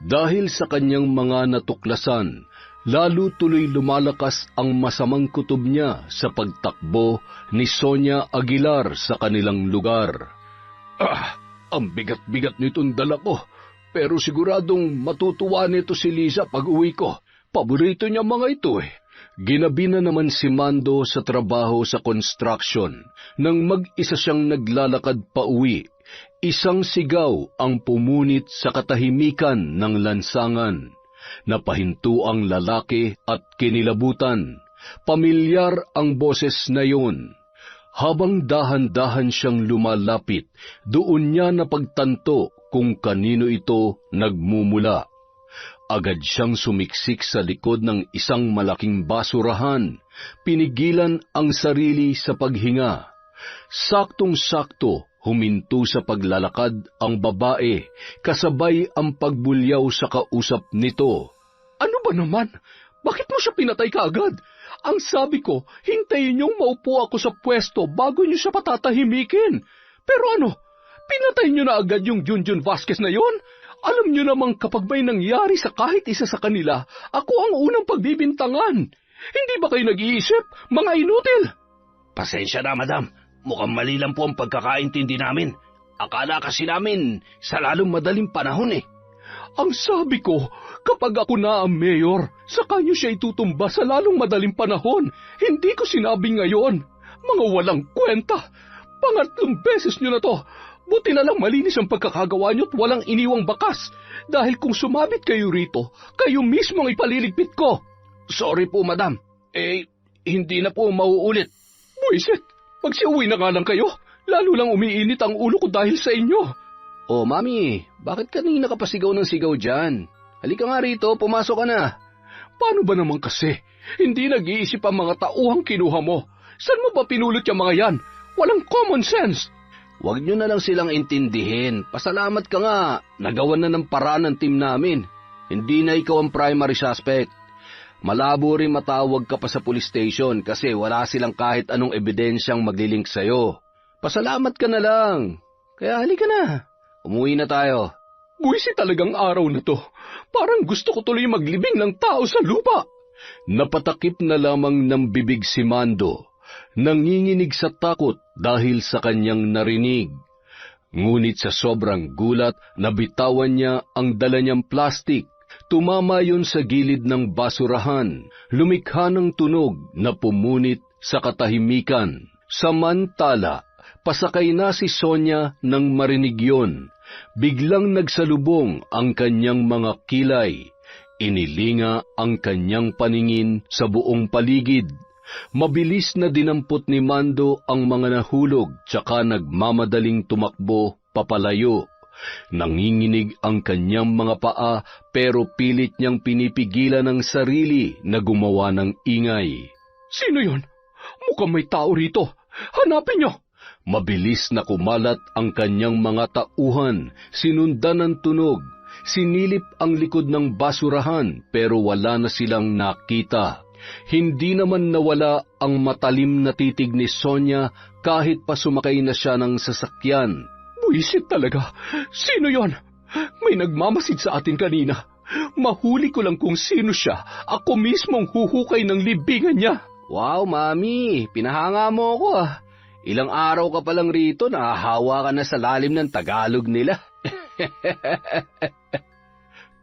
Dahil sa kanyang mga natuklasan, lalo tuloy lumalakas ang masamang kutob niya sa pagtakbo ni Sonia Aguilar sa kanilang lugar. Ang bigat-bigat nitong dala ko. Pero siguradong matutuwa nito si Liza pag uwi ko. Paborito niya mga ito eh. Ginabi na naman si Mando sa trabaho sa construction nang mag-isa siyang naglalakad pa uwi. Isang sigaw ang pumunit sa katahimikan ng lansangan. Napahinto ang lalaki at kinilabutan. Pamilyar ang boses na yun. Habang dahan-dahan siyang lumalapit, doon niya napagtanto kung kanino ito nagmumula. Agad siyang sumiksik sa likod ng isang malaking basurahan, pinigilan ang sarili sa paghinga. Saktong-sakto, huminto sa paglalakad ang babae, kasabay ang pagbulyaw sa kausap nito. Ano ba naman? Bakit mo siya pinatay kaagad? Ang sabi ko, hintayin niyong maupo ako sa pwesto bago niyo siya patatahimikin. Pero ano, pinatay niyo na agad yung Junjun Vasquez na yon? Alam niyo namang kapag may nangyari sa kahit isa sa kanila, ako ang unang pagbibintangan. Hindi ba kayo nag-iisip, mga inutil? Pasensya na, madam. Mukhang mali lang po ang pagkakaintindi namin. Akala kasi namin sa lalong madaling panahon eh. Ang sabi ko, kapag ako na ang mayor, saka niyo siya itutumba sa lalong madaling panahon. Hindi ko sinabi ngayon. Mga walang kwenta. Pangatlong beses niyo na to. Buti na lang malinis ang pagkakagawa niyo at walang iniwang bakas. Dahil kung sumabit kayo rito, kayo mismo ang ipaliligpit ko. Sorry po, madam. Hindi na po mauulit. Buisit, magsiuwi na nga lang kayo. Lalo lang umiinit ang ulo ko dahil sa inyo. Oh, mami, bakit kanina ka pa sigaw ng sigaw dyan? Halika nga rito, pumasok ka na. Paano ba naman kasi? Hindi nag-iisip ang mga tauhang kinuha mo. Saan mo ba pinulot yung mga yan? Walang common sense. Huwag nyo na lang silang intindihin. Pasalamat ka nga, nagawan na ng paraan ng team namin. Hindi na ikaw ang primary suspect. Malabo rin matawag ka pa sa police station kasi wala silang kahit anong ebidensyang maglilink sa'yo. Pasalamat ka na lang. Kaya halika na. Umuwi na tayo. Buwisi talagang araw na to. Parang gusto ko tuloy maglibing ng tao sa lupa. Napatakip na lamang ng bibig si Mando. Nanginginig sa takot dahil sa kanyang narinig. Ngunit sa sobrang gulat, nabitawan niya ang dala niyang plastik. Tumama yun sa gilid ng basurahan. Lumikha ng tunog na pumunit sa katahimikan. Samantala, pasakay na si Sonia nang marinig yon. Biglang nagsalubong ang kanyang mga kilay. Inilinga ang kanyang paningin sa buong paligid. Mabilis na dinampot ni Mando ang mga nahulog tsaka nagmamadaling tumakbo papalayo. Nanginginig ang kanyang mga paa pero pilit niyang pinipigilan ang sarili na gumawa ng ingay. Sino yon? Mukhang may tao rito. Hanapin niyo! Mabilis na kumalat ang kanyang mga tauhan, sinundan ng tunog. Sinilip ang likod ng basurahan pero wala na silang nakita. Hindi naman nawala ang matalim na titig ni Sonia kahit pa sumakay na siya ng sasakyan. Buisit talaga. Sino yon? May nagmamasid sa atin kanina. Mahuli ko lang kung sino siya. Ako mismong huhukay ng libingan niya. Wow, mami. Pinahanga mo ako ah. Ilang araw ka pa lang rito, nahahawa ka na sa lalim ng Tagalog nila.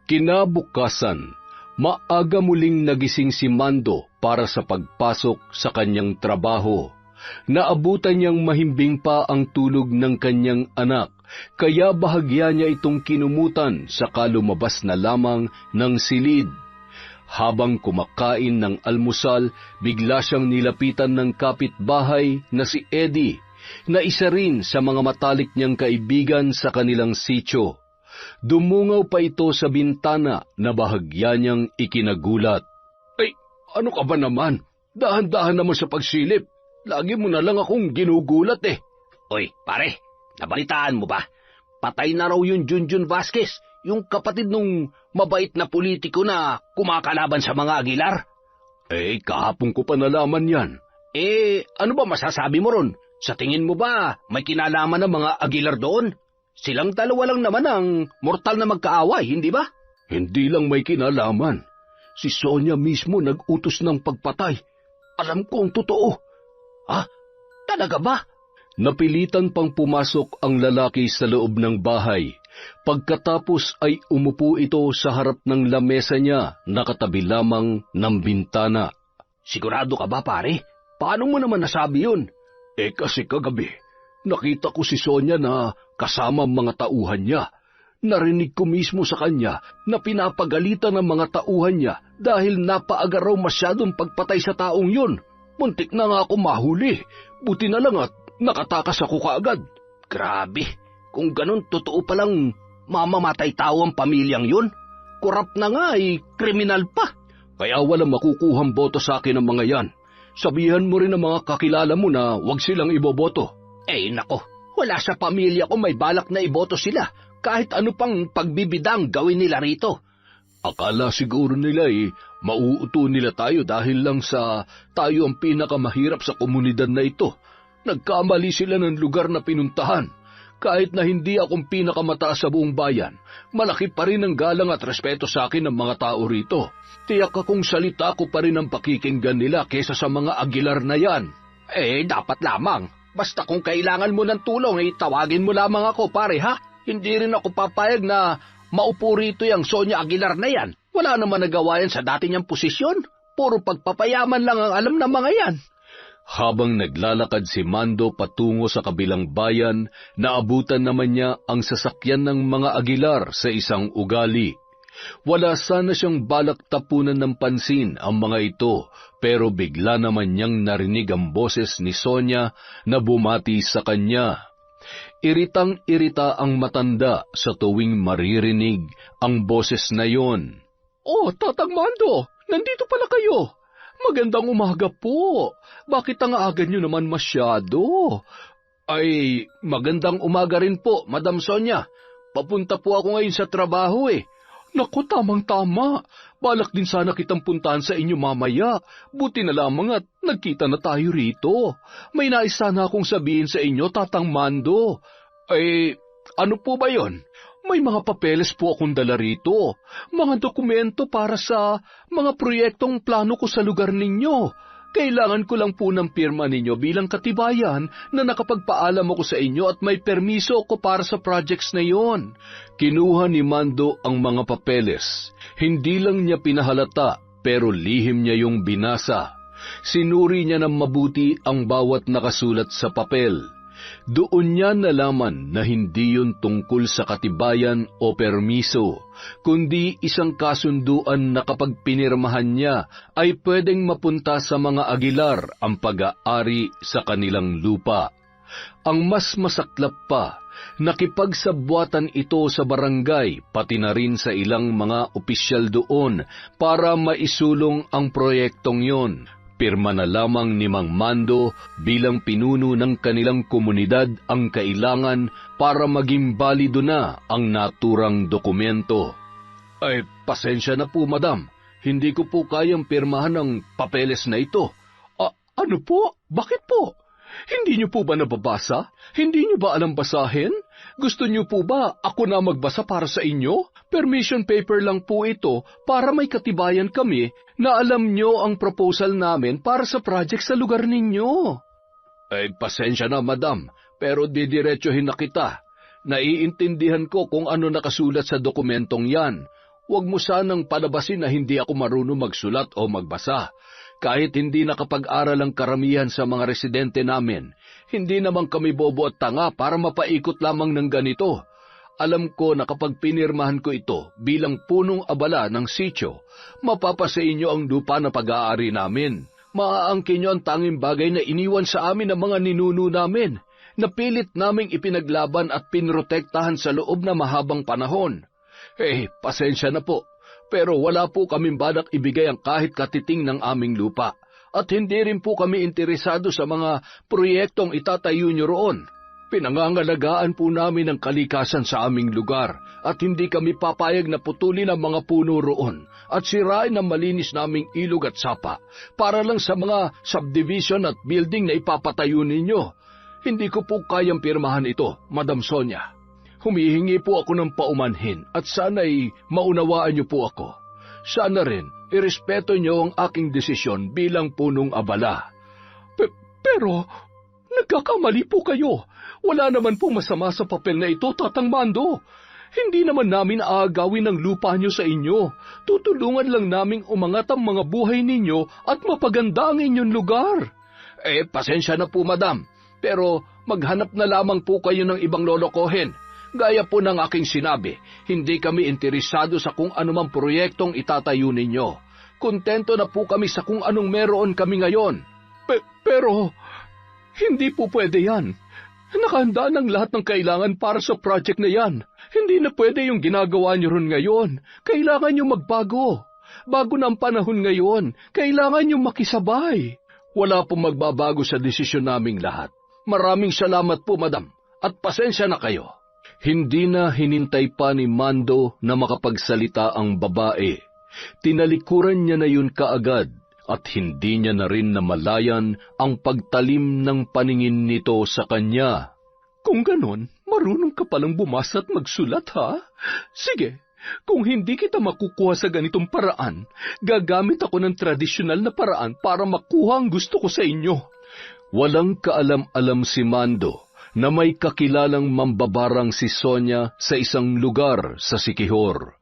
Kinabukasan, maaga muling nagising si Mando para sa pagpasok sa kanyang trabaho. Naabutan niyang mahimbing pa ang tulog ng kanyang anak, kaya bahagya niya itong kinumutan saka lumabas na lamang ng silid. Habang kumakain ng almusal, bigla siyang nilapitan ng kapitbahay na si Eddie. na isa rin sa mga matalik niyang kaibigan sa kanilang sityo. Dumungaw pa ito sa bintana na bahagya niyang ikinagulat. Ay, ano ka ba naman? Dahan-dahan naman sa pagsilip. Lagi mo na lang akong ginugulat eh. Oy, pare, nabalitaan mo ba? Patay na raw yung Junjun Vasquez, yung kapatid nung mabait na politiko na kumakalaban sa mga Aguilar. Eh, kahapon ko pa nalaman yan. Ano ba masasabi mo ron? Sa tingin mo ba may kinalaman ng mga Aguilar doon? Silang dalawa lang naman ang mortal na magkaaway, hindi ba? Hindi lang may kinalaman. Si Sonia mismo nag-utos ng pagpatay. Alam ko ang totoo. Talaga ba? Napilitan pang pumasok ang lalaki sa loob ng bahay. Pagkatapos ay umupo ito sa harap ng lamesa niya, nakatabi lamang ng bintana. Sigurado ka ba, pare? Paano mo naman nasabi yun? Kasi kagabi, nakita ko si Sonia na kasama ang mga tauhan niya. Narinig ko mismo sa kanya na pinapagalitan ng mga tauhan niya dahil napaaga raw masyadong pagpatay sa taong yun. Muntik na nga ako mahuli. Buti na lang at nakatakas ako kaagad. Grabe, kung ganun totoo palang mamamatay tao ang pamilyang yun. Korap na nga kriminal pa. Kaya walang makukuhang boto sa akin ng mga yan. Sabihan mo rin ng mga kakilala mo na huwag silang iboboto. Nako, wala sa pamilya ko may balak na iboto sila. Kahit ano pang pagbibidang gawin nila rito. Akala siguro nila mauuto nila tayo dahil lang sa tayo ang pinakamahirap sa komunidad na ito. Nagkamali sila ng lugar na pinuntahan. Kahit na hindi akong pinakamataas sa buong bayan, malaki pa rin ang galang at respeto sa akin ng mga tao rito. Tiyak akong salita ko pa rin ang pakikinggan nila kesa sa mga Aguilar na yan. Dapat lamang. Basta kung kailangan mo ng tulong, tawagin mo lamang ako, pare, ha? Hindi rin ako papayag na maupo rito yung Sonia Aguilar na yan. Wala naman nagawa yan sa dati niyang posisyon. Puro pagpapayaman lang ang alam ng mga yan. Habang naglalakad si Mando patungo sa kabilang bayan, naabutan naman niya ang sasakyan ng mga Aguilar sa isang ugali. Wala sana siyang balak tapunan ng pansin ang mga ito, pero bigla naman niyang narinig ang boses ni Sonia na bumati sa kanya. Iritang-irita ang matanda sa tuwing maririnig ang boses na yon. Oh, Tatang Mando, nandito pala kayo. Magandang umaga po. Bakit ang aga nyo naman masyado? Magandang umaga rin po, Madam Sonia. Papunta po ako ngayon sa trabaho Naku, tamang-tama. Balak din sana kitang puntahan sa inyo mamaya. Buti na lamang at nagkita na tayo rito. May nais sana akong sabihin sa inyo, Tatang Mando. Ano po ba yon? May mga papeles po akong dala rito. Mga dokumento para sa mga proyektong plano ko sa lugar ninyo. Kailangan ko lang po ng pirma ninyo bilang katibayan na nakapagpaalam ako sa inyo at may permiso ko para sa projects na yon. Kinuha ni Mando ang mga papeles. Hindi lang niya pinahalata, pero lihim niya yung binasa. Sinuri niya ng mabuti ang bawat nakasulat sa papel. Doon niya nalaman na hindi yun tungkol sa katibayan o permiso, kundi isang kasunduan na kapag pinirmahan niya ay pwedeng mapunta sa mga Aguilar ang pag-aari sa kanilang lupa. Ang mas masaklap pa, nakipagsabwatan ito sa barangay pati na rin sa ilang mga opisyal doon para maisulong ang proyektong yon. Pirma na lamang ni Mang Mando bilang pinuno ng kanilang komunidad ang kailangan para maging balido na ang naturang dokumento. Pasensya na po, Madam. Hindi ko po kayang pirmahan ang papeles na ito. Ano po? Bakit po? Hindi niyo po ba nababasa? Hindi niyo ba alam basahin? Gusto niyo po ba ako na magbasa para sa inyo? Permission paper lang po ito para may katibayan kami na alam niyo ang proposal namin para sa project sa lugar ninyo. Pasensya na, Madam, pero didiretsuhin na kita. Naiintindihan ko kung ano nakasulat sa dokumentong yan. Huwag mo sanang palabasin na hindi ako marunong magsulat o magbasa. Kahit hindi nakapag-aral ang karamihan sa mga residente namin, hindi naman kami bobo at tanga para mapaikot lamang ng ganito. Alam ko na kapag pinirmahan ko ito bilang punong abala ng sityo, mapapasa inyo ang lupa na pag-aari namin. Maaangkin nyo ang tanging bagay na iniwan sa amin ng mga ninuno namin. Napilit naming ipinaglaban at pinrotektahan sa loob na mahabang panahon. Pasensya na po, pero wala po kaming balak ibigay ang kahit katiting ng aming lupa. At hindi rin po kami interesado sa mga proyektong itatayo nyo roon. Pinangangalagaan po namin ang kalikasan sa aming lugar at hindi kami papayag na putulin ang mga puno roon at sirain ang malinis naming ilog at sapa para lang sa mga subdivision at building na ipapatayo ninyo. Hindi ko po kayang pirmahan ito, Madam Sonia. Humihingi po ako ng paumanhin at sana'y maunawaan niyo po ako. Sana rin, irespeto niyo ang aking desisyon bilang punong abala. Pero, nagkakamali po kayo. Wala naman po masama sa papel na ito, Tatang Mando. Hindi naman namin aagawin ang lupa niyo sa inyo. Tutulungan lang naming umangat ang mga buhay ninyo at mapaganda ang inyong lugar. Pasensya na po, Madam. Pero maghanap na lamang po kayo ng ibang lolokohin. Gaya po ng aking sinabi, hindi kami interesado sa kung anumang proyektong itatayo ninyo. Kontento na po kami sa kung anong meron kami ngayon. Pero, hindi po pwede yan. Nakahanda ng lahat ng kailangan para sa project na yan. Hindi na pwede yung ginagawa niyo ron ngayon. Kailangan niyo magbago. Bago na ang panahon ngayon, kailangan niyo makisabay. Wala pong magbabago sa desisyon naming lahat. Maraming salamat po, Madam, at pasensya na kayo. Hindi na hinintay pa ni Mando na makapagsalita ang babae. Tinalikuran niya na yun kaagad at hindi niya na rin namalayan ang pagtalim ng paningin nito sa kanya. Kung ganon, marunong ka palang bumasa at magsulat, ha? Sige, kung hindi kita makukuha sa ganitong paraan, gagamit ako ng tradisyonal na paraan para makuha ang gusto ko sa inyo. Walang kaalam-alam si Mando na may kakilalang mambabarang si Sonia sa isang lugar sa Siquijor.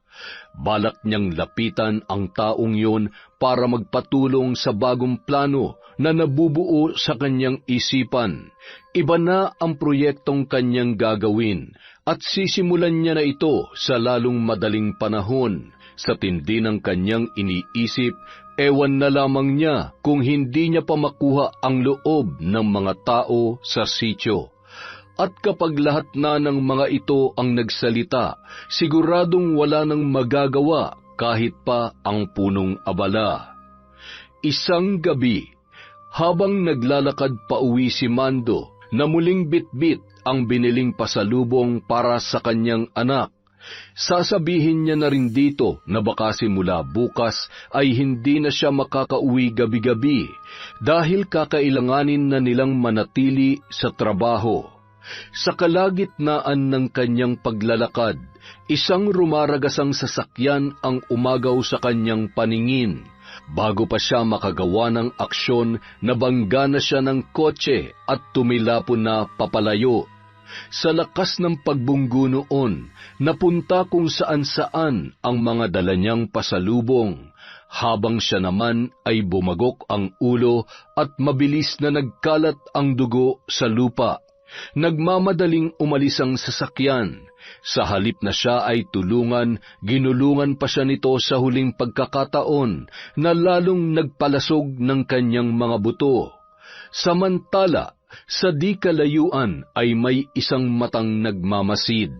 Balak niyang lapitan ang taong yun para magpatulong sa bagong plano na nabubuo sa kanyang isipan. Iba na ang proyektong kanyang gagawin at sisimulan niya na ito sa lalong madaling panahon. Sa tindi ng kanyang iniisip, ewan na lamang niya kung hindi niya pa makuha ang loob ng mga tao sa sitio. At kapag lahat na ng mga ito ang nagsalita, siguradong wala nang magagawa kahit pa ang punong abala. Isang gabi, habang naglalakad pauwi si Mando, na muling bitbit ang biniling pasalubong para sa kanyang anak, sasabihin niya na rin dito na baka simula bukas ay hindi na siya makakauwi gabi-gabi dahil kakailanganin na nilang manatili sa trabaho. Sa kalagitnaan ng kanyang paglalakad, isang rumaragasang sasakyan ang umagaw sa kanyang paningin. Bago pa siya makagawa ng aksyon, nabangga na siya ng kotse at tumilapon na papalayo. Sa lakas ng pagbunggo noon, napunta kung saan-saan ang mga dala niyang pasalubong, habang siya naman ay bumagok ang ulo at mabilis na nagkalat ang dugo sa lupa. Nagmamadaling umalis ang sasakyan. Sa halip na siya ay tulungan, ginulungan pa siya nito sa huling pagkakataon na lalong nagpalasog ng kanyang mga buto. Samantala, sa di kalayuan ay may isang matang nagmamasid.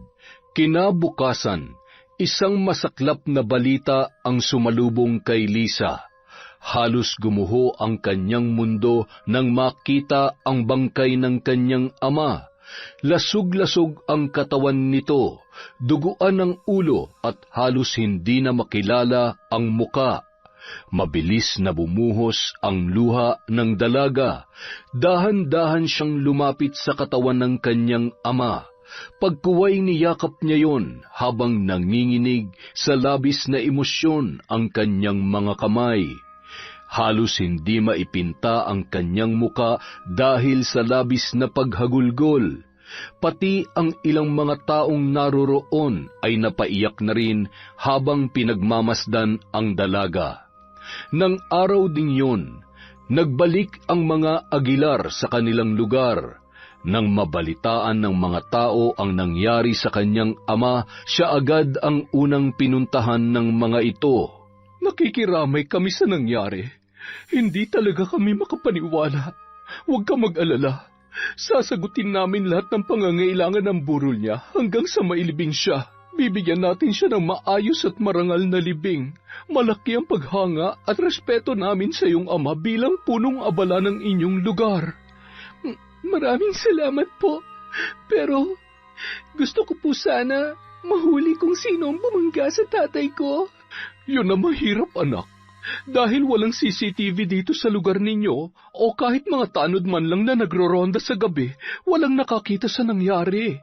Kinabukasan, isang masaklap na balita ang sumalubong kay Lisa. Halos gumuho ang kanyang mundo nang makita ang bangkay ng kanyang ama. Lasog-lasog ang katawan nito, duguan ang ulo at halos hindi na makilala ang muka. Mabilis na bumuhos ang luha ng dalaga. Dahan-dahan siyang lumapit sa katawan ng kanyang ama. Pagkuway niyakap niya yon habang nanginginig sa labis na emosyon ang kanyang mga kamay. Halos hindi maipinta ang kanyang muka dahil sa labis na paghagulgol. Pati ang ilang mga taong naroroon ay napaiyak na rin habang pinagmamasdan ang dalaga. Nang araw ding yun, nagbalik ang mga Aguilar sa kanilang lugar. Nang mabalitaan ng mga tao ang nangyari sa kanyang ama, siya agad ang unang pinuntahan ng mga ito. Nakikiramay kami sa nangyari. Hindi talaga kami makapaniwala. Huwag ka mag-alala. Sasagutin namin lahat ng pangangailangan ng burol niya hanggang sa mailibing siya. Bibigyan natin siya ng maayos at marangal na libing. Malaki ang paghanga at respeto namin sa iyong ama bilang punong abala ng inyong lugar. Maraming salamat po. Pero gusto ko po sana mahuli kung sino ang bumangga sa tatay ko. Yun ang mahirap, anak. Dahil walang CCTV dito sa lugar ninyo o kahit mga tanod man lang na nagroronda sa gabi, walang nakakita sa nangyari.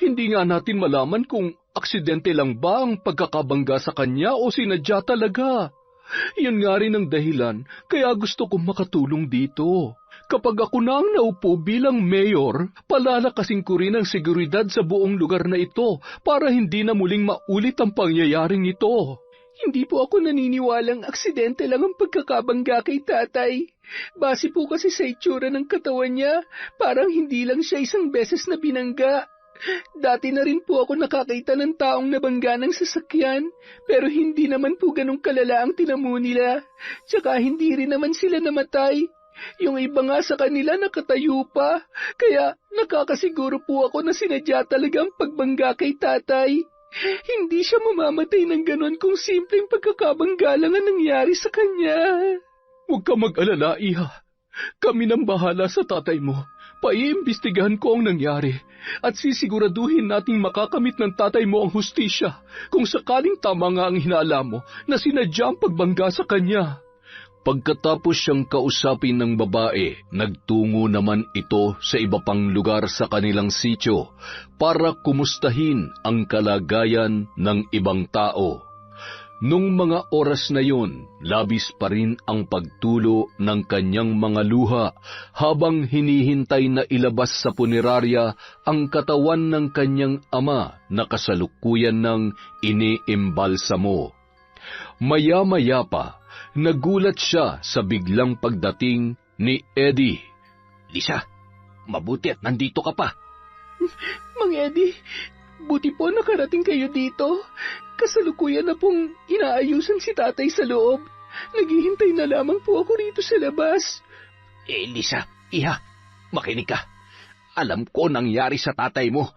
Hindi nga natin malaman kung aksidente lang ba ang pagkakabangga sa kanya o sinadya talaga. Yun nga rin ang dahilan kaya gusto kong makatulong dito. Kapag ako na ang naupo bilang mayor, palalakasin ko rin ang seguridad sa buong lugar na ito para hindi na muling maulit ang pangyayaring ito. Hindi po ako naniniwalang aksidente lang ang pagkakabangga kay tatay. Base po kasi sa itsura ng katawan niya, parang hindi lang siya isang beses na binangga. Dati na rin po ako nakakita ng taong nabangga ng sasakyan, pero hindi naman po ganun kalala ang tinamo nila. Tsaka hindi rin naman sila namatay. Yung iba nga sa kanila nakatayo pa, kaya nakakasiguro po ako na sinadya talaga ang pagbangga kay tatay. Hindi siya mamamatay ng ganon kung simpleng pagkakabangga lang ang nangyari sa kanya. Huwag ka mag-alala, Iha. Kami nang bahala sa tatay mo. Paiimbestigahan ko ang nangyari at sisiguraduhin nating makakamit ng tatay mo ang hustisya kung sakaling tama nga ang hinala mo na sinadya ang pagbangga sa kanya. Pagkatapos siyang kausapin ng babae, nagtungo naman ito sa iba pang lugar sa kanilang sityo para kumustahin ang kalagayan ng ibang tao. Nung mga oras na yun, labis pa rin ang pagtulo ng kanyang mga luha habang hinihintay na ilabas sa punerarya ang katawan ng kanyang ama na kasalukuyan ng iniimbalsamo. Maya-maya pa, nagulat siya sa biglang pagdating ni Eddie. Lisa, mabuti at nandito ka pa. Mang Eddie, buti po nakarating kayo dito. Kasalukuyan na pong inaayusan si tatay sa loob. Naghihintay na lamang po ako rito sa labas. Lisa, Iha, makinig ka. Alam ko nangyari sa tatay mo.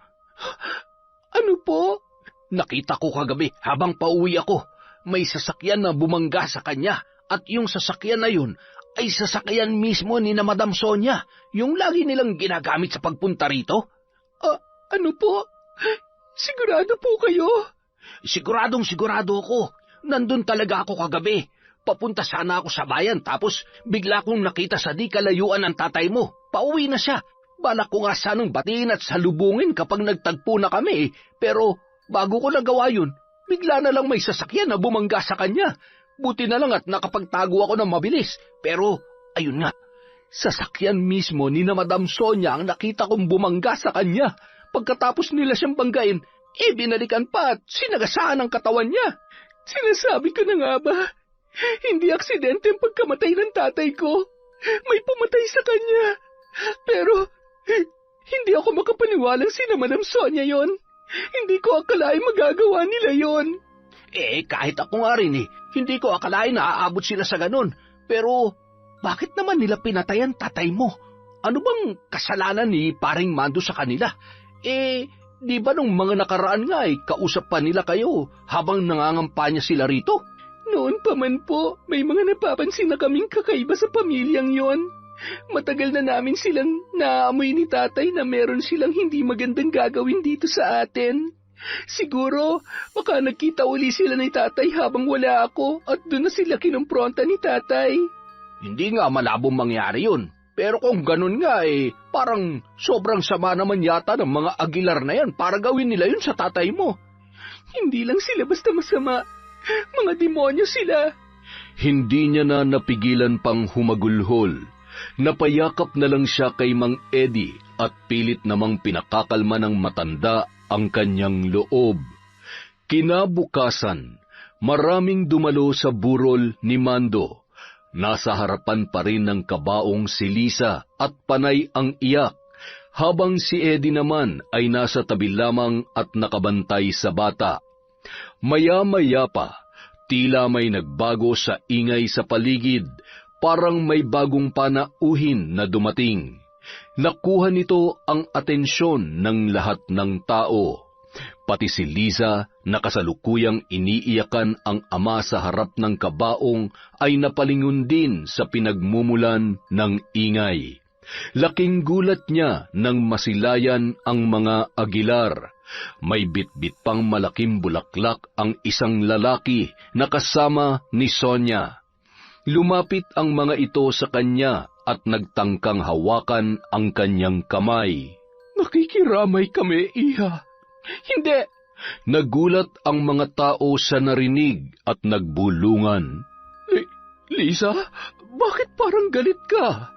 Ano po? Nakita ko kagabi habang pauwi ako. May sasakyan na bumangga sa kanya at yung sasakyan na yun ay sasakyan mismo ni na Madam Sonia, yung lagi nilang ginagamit sa pagpunta rito. Ano po? Sigurado po kayo? Siguradong-sigurado ako. Nandun talaga ako kagabi. Papunta sana ako sa bayan tapos bigla kong nakita sa di kalayuan ang tatay mo. Pauwi na siya. Balak ko nga sanang batiin at salubungin kapag nagtagpo na kami. Pero bago ko nagawa yun, bigla na lang may sasakyan na bumangga sa kanya. Buti na lang at nakapagtago ako ng mabilis. Pero ayun nga, sasakyan mismo ni na Madam Sonia ang nakita kong bumangga sa kanya. Pagkatapos nila siyang banggain, binalikan pa at sinagasaan ang katawan niya. Sinasabi ko na nga ba? Hindi aksidente ang pagkamatay ng tatay ko. May pumatay sa kanya. Pero hindi ako makapaniwalang sina Madam Sonia yon. Hindi ko akalain magagawa nila yon. Kahit ako nga rin hindi ko akalain na aabot sila sa ganun. Pero bakit naman nila pinatay ang tatay mo? Ano bang kasalanan ni Paring Mando sa kanila? Di ba nung mga nakaraan nga kausap pa nila kayo habang nangangampanya sila rito? Noon pa man po, may mga napapansin na kaming kakaiba sa pamilyang yon. Matagal na namin silang naaamoy ni tatay na meron silang hindi magandang gagawin dito sa atin. Siguro, baka nagkita uli sila ni tatay habang wala ako at doon na sila kinumpronta ni tatay. Hindi nga malabong mangyari yun. Pero kung ganun nga parang sobrang sama naman yata ng mga Aguilar na yan para gawin nila yun sa tatay mo. Hindi lang sila basta masama. Mga demonyo sila. Hindi niya na napigilan pang humagulhol. Napayakap na lang siya kay Mang Eddie at pilit namang pinakakalma ng matanda ang kanyang loob. Kinabukasan, maraming dumalo sa burol ni Mando. Nasa harapan pa rin ng kabaong si Lisa at panay ang iyak, habang si Eddie naman ay nasa tabi lamang at nakabantay sa bata. Maya-maya pa, tila may nagbago sa ingay sa paligid, parang may bagong panauhin na dumating. Nakuha nito ang atensyon ng lahat ng tao. Pati si Liza na kasalukuyang iniiyakan ang ama sa harap ng kabaong ay napalingon din sa pinagmumulan ng ingay. Laking gulat niya nang masilayan ang mga Aguilar. May bitbit pang malaking bulaklak ang isang lalaki na kasama ni Sonia. Lumapit ang mga ito sa kanya at nagtangkang hawakan ang kanyang kamay. Nakikiramay kami, Iha. Hindi! Nagulat ang mga tao sa narinig at nagbulungan. Lisa, bakit parang galit ka?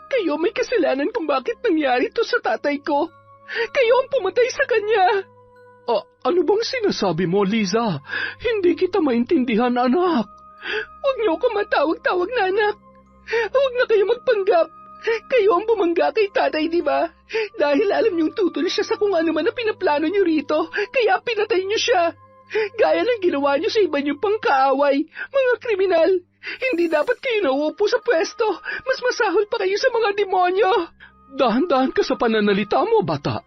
Kayo may kasalanan kung bakit nangyari to sa tatay ko. Kayo ang pumatay sa kanya. Ano bang sinasabi mo, Liza? Hindi kita maintindihan, anak. Huwag niyo ako matawag-tawag na anak. Huwag na kayo magpanggap. Kayo ang bumangga kay tatay, di ba? Dahil alam niyong tutol siya sa kung ano man na pinaplano niyo rito, kaya pinatay niyo siya. Gaya ng ginawa niyo sa iba niyong pangkaaway, mga kriminal. Hindi dapat kayo nauupo sa pwesto. Mas masahol pa kayo sa mga demonyo. Dahan-dahan ka sa pananalita mo, bata.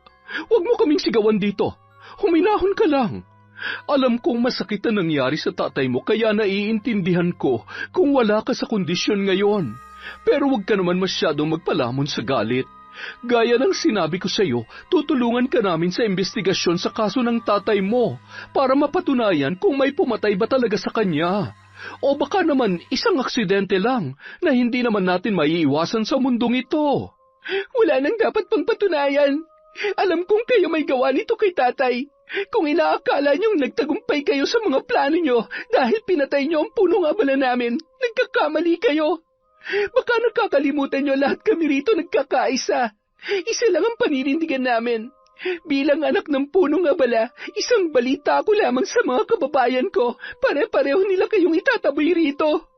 Huwag mo kaming sigawan dito. Huminahon ka lang. Alam kong masakit na nangyari sa tatay mo, kaya naiintindihan ko kung wala ka sa kondisyon ngayon. Pero huwag ka naman masyadong magpalamon sa galit. Gaya ng sinabi ko sa iyo, tutulungan ka namin sa investigasyon sa kaso ng tatay mo para mapatunayan kung may pumatay ba talaga sa kanya. O baka naman isang aksidente lang na hindi naman natin maiiwasan sa mundong ito. Wala nang dapat pang patunayan. Alam kong kayo may gawa nito kay tatay. Kung inaakala niyong nagtagumpay kayo sa mga plano niyo dahil pinatay niyo ang punong abala namin, nagkakamali kayo. Baka nakakalimutan niyo lahat kami rito nagkakaisa. Isa lang ang paninindigan namin. Bilang anak ng punong abala, isang balita ko lamang sa mga kababayan ko. Pare-pareho nila kayong itataboy rito.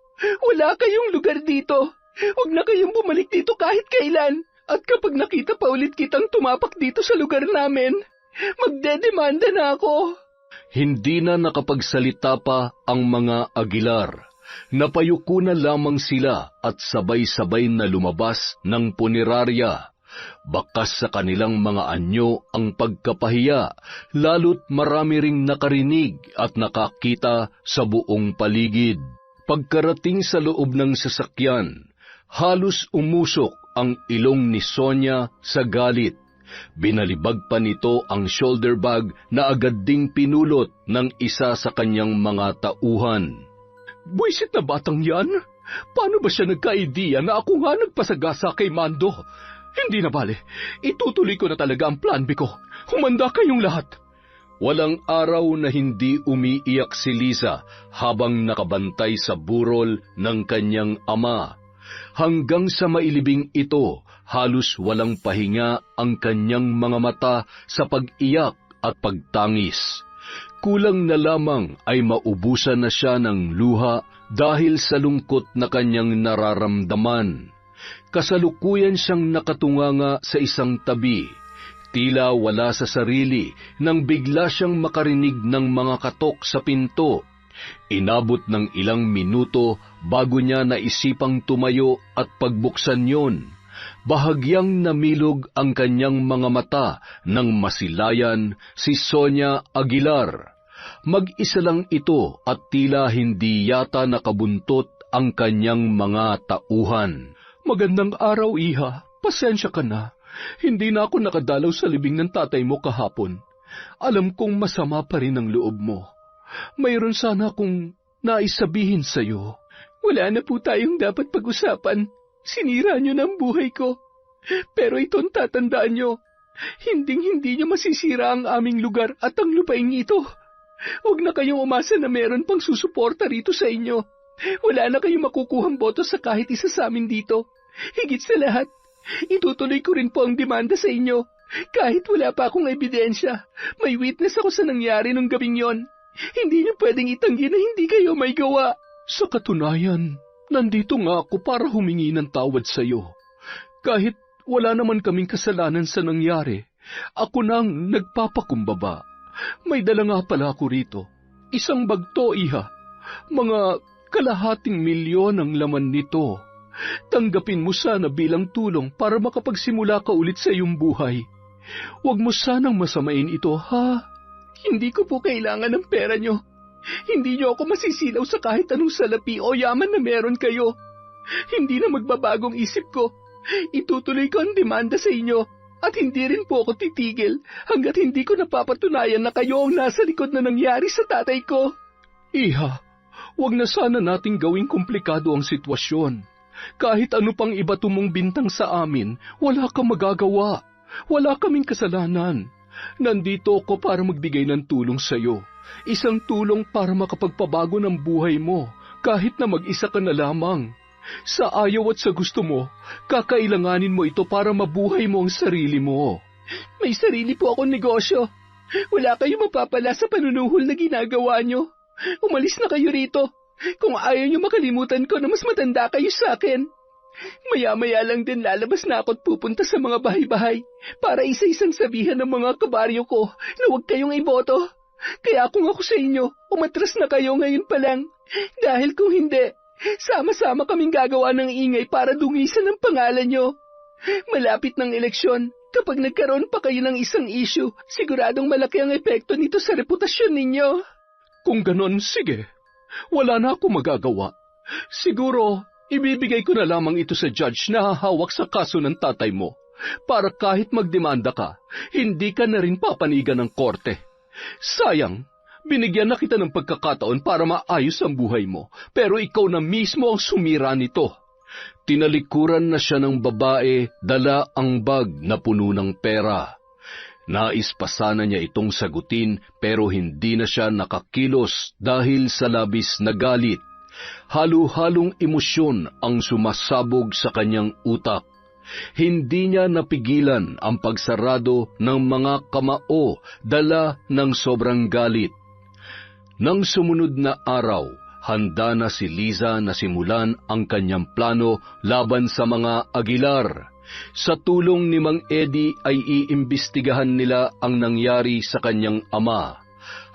Wala kayong lugar dito. Huwag na kayong bumalik dito kahit kailan. At kapag nakita pa ulit kitang tumapak dito sa lugar namin, magdedemanda na ako. Hindi na nakapagsalita pa ang mga Aguilar. Napayuko na lamang sila at sabay-sabay na lumabas ng punerarya. Bakas sa kanilang mga anyo ang pagkapahiya, lalo't marami ring nakarinig at nakakita sa buong paligid. Pagkarating sa loob ng sasakyan, halos umusok ang ilong ni Sonia sa galit. Binalibag pa nito ang shoulder bag na agad ding pinulot ng isa sa kanyang mga tauhan. Buisit na batang yan? Paano ba siya nagka-idea na ako nga nagpasagasa kay Mando? Hindi na bale, itutuloy ko na talaga ang plan B ko. Humanda kayong lahat. Walang araw na hindi umiiyak si Liza habang nakabantay sa burol ng kanyang ama. Hanggang sa mailibing ito, halos walang pahinga ang kanyang mga mata sa pag-iyak at pagtangis. Kulang na lamang ay maubusan na siya ng luha dahil sa lungkot na kanyang nararamdaman. Kasalukuyan siyang nakatunganga sa isang tabi. Tila wala sa sarili nang bigla siyang makarinig ng mga katok sa pinto. Inabot ng ilang minuto bago niya naisipang tumayo at pagbuksan yon. Bahagyang namilog ang kanyang mga mata nang masilayan si Sonia Aguilar. Mag-isa lang ito at tila hindi yata nakabuntot ang kanyang mga tauhan. Magandang araw, Iha. Pasensya ka na. Hindi na ako nakadalaw sa libing ng tatay mo kahapon. Alam kong masama pa rin ang loob mo. Mayroon sana akong naisabihin sa'yo. Wala na po tayong dapat pag-usapan. Sinira niyo ng buhay ko. Pero ito'ng tatandaan niyo. Hinding-hindi niyo masisira ang aming lugar at ang lupaing ito. Huwag na kayong umasa na meron pang susuporta rito sa inyo. Wala na kayong makukuhang boto sa kahit isa sa amin dito. Higit sa lahat, itutuloy ko rin po ang demanda sa inyo. Kahit wala pa akong ebidensya, may witness ako sa nangyari nung gabing yon. Hindi niyo pwedeng itanggi na hindi kayo may gawa. Sa katunayan, nandito nga ako para humingi ng tawad sa iyo. Kahit wala naman kaming kasalanan sa nangyari, ako nang nagpapakumbaba. May dala nga pala ako rito. Isang bagto, Iha. Mga 250,000 ang laman nito. Tanggapin mo sana bilang tulong para makapagsimula ka ulit sa iyong buhay. Huwag mo sanang masamain ito, ha? Hindi ko po kailangan ng pera nyo. Hindi nyo ako masisilaw sa kahit anong salapi o yaman na meron kayo. Hindi na magbabagong isip ko. Itutuloy ko ang demanda sa inyo at hindi rin po ako titigil hanggat hindi ko napapatunayan na kayo ang nasa likod na nangyari sa tatay ko. Iha, huwag na sana nating gawing komplikado ang sitwasyon. Kahit ano pang ibato mong bintang sa amin, wala kang magagawa. Wala kaming kasalanan. Nandito ako para magbigay ng tulong sa iyo. Isang tulong para makapagpabago ng buhay mo, kahit na mag-isa ka na lamang. Sa ayaw at sa gusto mo, kakailanganin mo ito para mabuhay mo ang sarili mo. May sarili po akong negosyo. Wala kayong mapapala sa panunuhol na ginagawa nyo. Umalis na kayo rito. Kung ayaw nyo makalimutan ko na mas matanda kayo sa akin. Maya-maya lang din lalabas na ako at pupunta sa mga bahay-bahay para isa-isang sabihan ng mga kabaryo ko na huwag kayong iboto. Kaya kung ako sa inyo, umatras na kayo ngayon pa lang. Dahil kung hindi, sama-sama kaming gagawa ng ingay para dungisan ang pangalan nyo. Malapit ng eleksyon, kapag nagkaroon pa kayo ng isang issue, siguradong malaki ang epekto nito sa reputasyon ninyo. Kung ganon, sige. Wala na ako magagawa. Siguro, ibibigay ko na lamang ito sa judge na hahawak sa kaso ng tatay mo para kahit magdemanda ka, hindi ka na rin papanigan ng korte. Sayang, binigyan na kita ng pagkakataon para maayos ang buhay mo, pero ikaw na mismo ang sumira nito. Tinalikuran na siya ng babae, dala ang bag na puno ng pera. Nais pa sana niya itong sagutin pero hindi na siya nakakilos dahil sa labis na galit. Halo-halong emosyon ang sumasabog sa kanyang utak. Hindi niya napigilan ang pagsarado ng mga kamao dala ng sobrang galit. Nang sumunod na araw, handa na si Liza na simulan ang kanyang plano laban sa mga Aguilar. Sa tulong ni Mang Eddie ay iimbestigahan nila ang nangyari sa kanyang ama.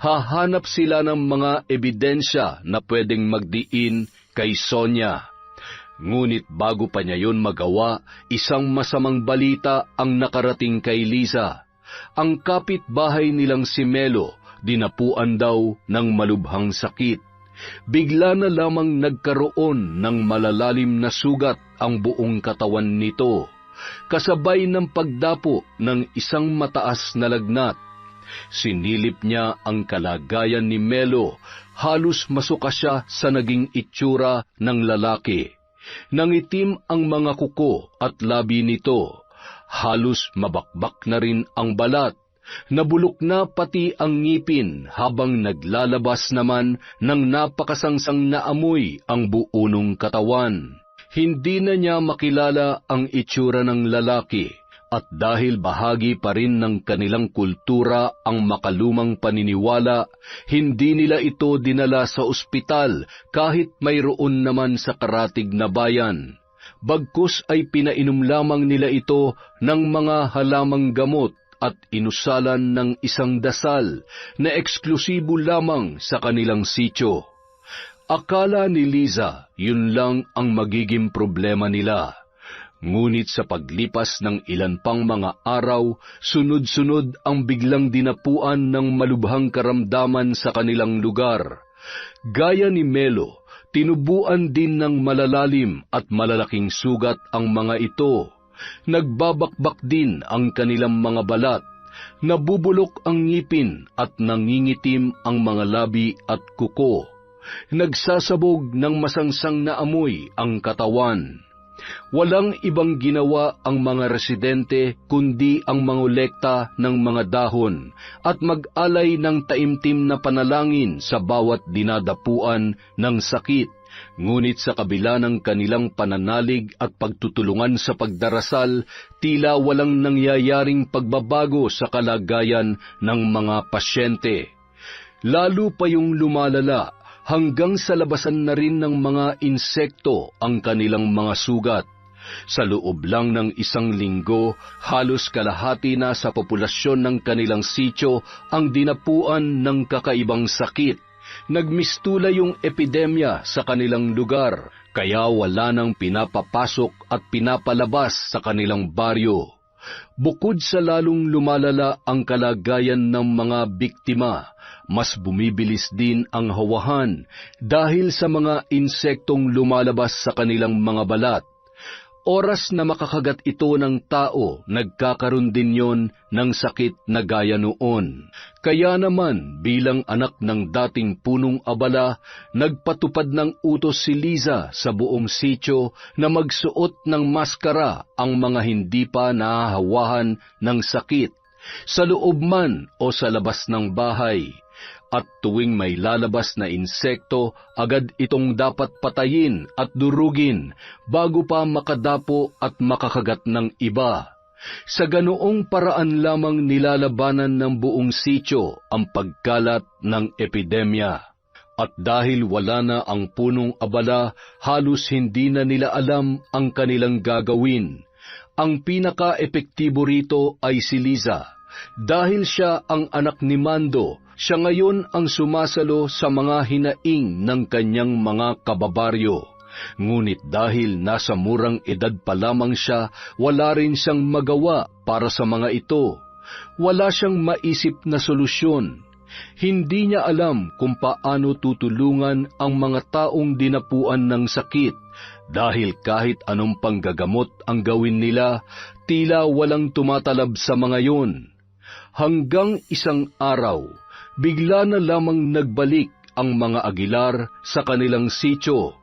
Hahanap sila ng mga ebidensya na pwedeng magdiin kay Sonia. Ngunit bago pa niya yun magawa, isang masamang balita ang nakarating kay Liza. Ang kapitbahay nilang si Melo, dinapuan daw ng malubhang sakit. Bigla na lamang nagkaroon ng malalalim na sugat ang buong katawan nito, kasabay ng pagdapo ng isang mataas na lagnat. Sinilip niya ang kalagayan ni Melo, halos masuka siya sa naging itsura ng lalaki. Nangitim ang mga kuko at labi nito, halos mabakbak na rin ang balat. Nabulok na pati ang ngipin habang naglalabas naman ng napakasangsang na amoy ang buonong katawan. Hindi na niya makilala ang itsura ng lalaki at dahil bahagi pa rin ng kanilang kultura ang makalumang paniniwala, hindi nila ito dinala sa ospital kahit mayroon naman sa karatig na bayan. Bagkus ay pinainom lamang nila ito ng mga halamang gamot at inusalan ng isang dasal na eksklusibo lamang sa kanilang sityo. Akala ni Liza, yun lang ang magiging problema nila. Ngunit sa paglipas ng ilan pang mga araw, sunod-sunod ang biglang dinapuan ng malubhang karamdaman sa kanilang lugar. Gaya ni Melo, tinubuan din ng malalalim at malalaking sugat ang mga ito. Nagbabakbak din ang kanilang mga balat, nabubulok ang ngipin at nangingitim ang mga labi at kuko. Nagsasabog ng masangsang na amoy ang katawan. Walang ibang ginawa ang mga residente kundi ang mangolekta ng mga dahon at mag-alay ng taimtim na panalangin sa bawat dinadapuan ng sakit. Ngunit sa kabila ng kanilang pananalig at pagtutulungan sa pagdarasal, tila walang nangyayaring pagbabago sa kalagayan ng mga pasyente. Lalo pa yung lumalala, hanggang sa labasan na rin ng mga insekto ang kanilang mga sugat. Sa loob lang ng isang linggo, halos kalahati na sa populasyon ng kanilang sityo ang dinapuan ng kakaibang sakit. Nagmistula yung epidemya sa kanilang lugar, kaya wala nang pinapapasok at pinapalabas sa kanilang baryo. Bukod sa lalong lumalala ang kalagayan ng mga biktima, mas bumibilis din ang hawahan dahil sa mga insektong lumalabas sa kanilang mga balat. Oras na makakagat ito ng tao, nagkakaroon din yon ng sakit na gaya noon. Kaya naman, bilang anak ng dating punong abala, nagpatupad ng utos si Liza sa buong sityo na magsuot ng maskara ang mga hindi pa nahahawahan ng sakit, sa loob man o sa labas ng bahay. At tuwing may lalabas na insekto, agad itong dapat patayin at durugin bago pa makadapo at makakagat ng iba. Sa ganoong paraan lamang nilalabanan ng buong sityo ang pagkalat ng epidemya. At dahil wala na ang punong abala, halos hindi na nila alam ang kanilang gagawin. Ang pinaka-epektibo rito ay si Liza. Dahil siya ang anak ni Mando, siya ngayon ang sumasalo sa mga hinaing ng kanyang mga kababaryo. Ngunit dahil nasa murang edad pa lamang siya, wala rin siyang magawa para sa mga ito. Wala siyang maisip na solusyon. Hindi niya alam kung paano tutulungan ang mga taong dinapuan ng sakit, dahil kahit anong panggagamot ang gawin nila, tila walang tumatalab sa mga yun. Hanggang isang araw, bigla na lamang nagbalik ang mga Aguilar sa kanilang sityo.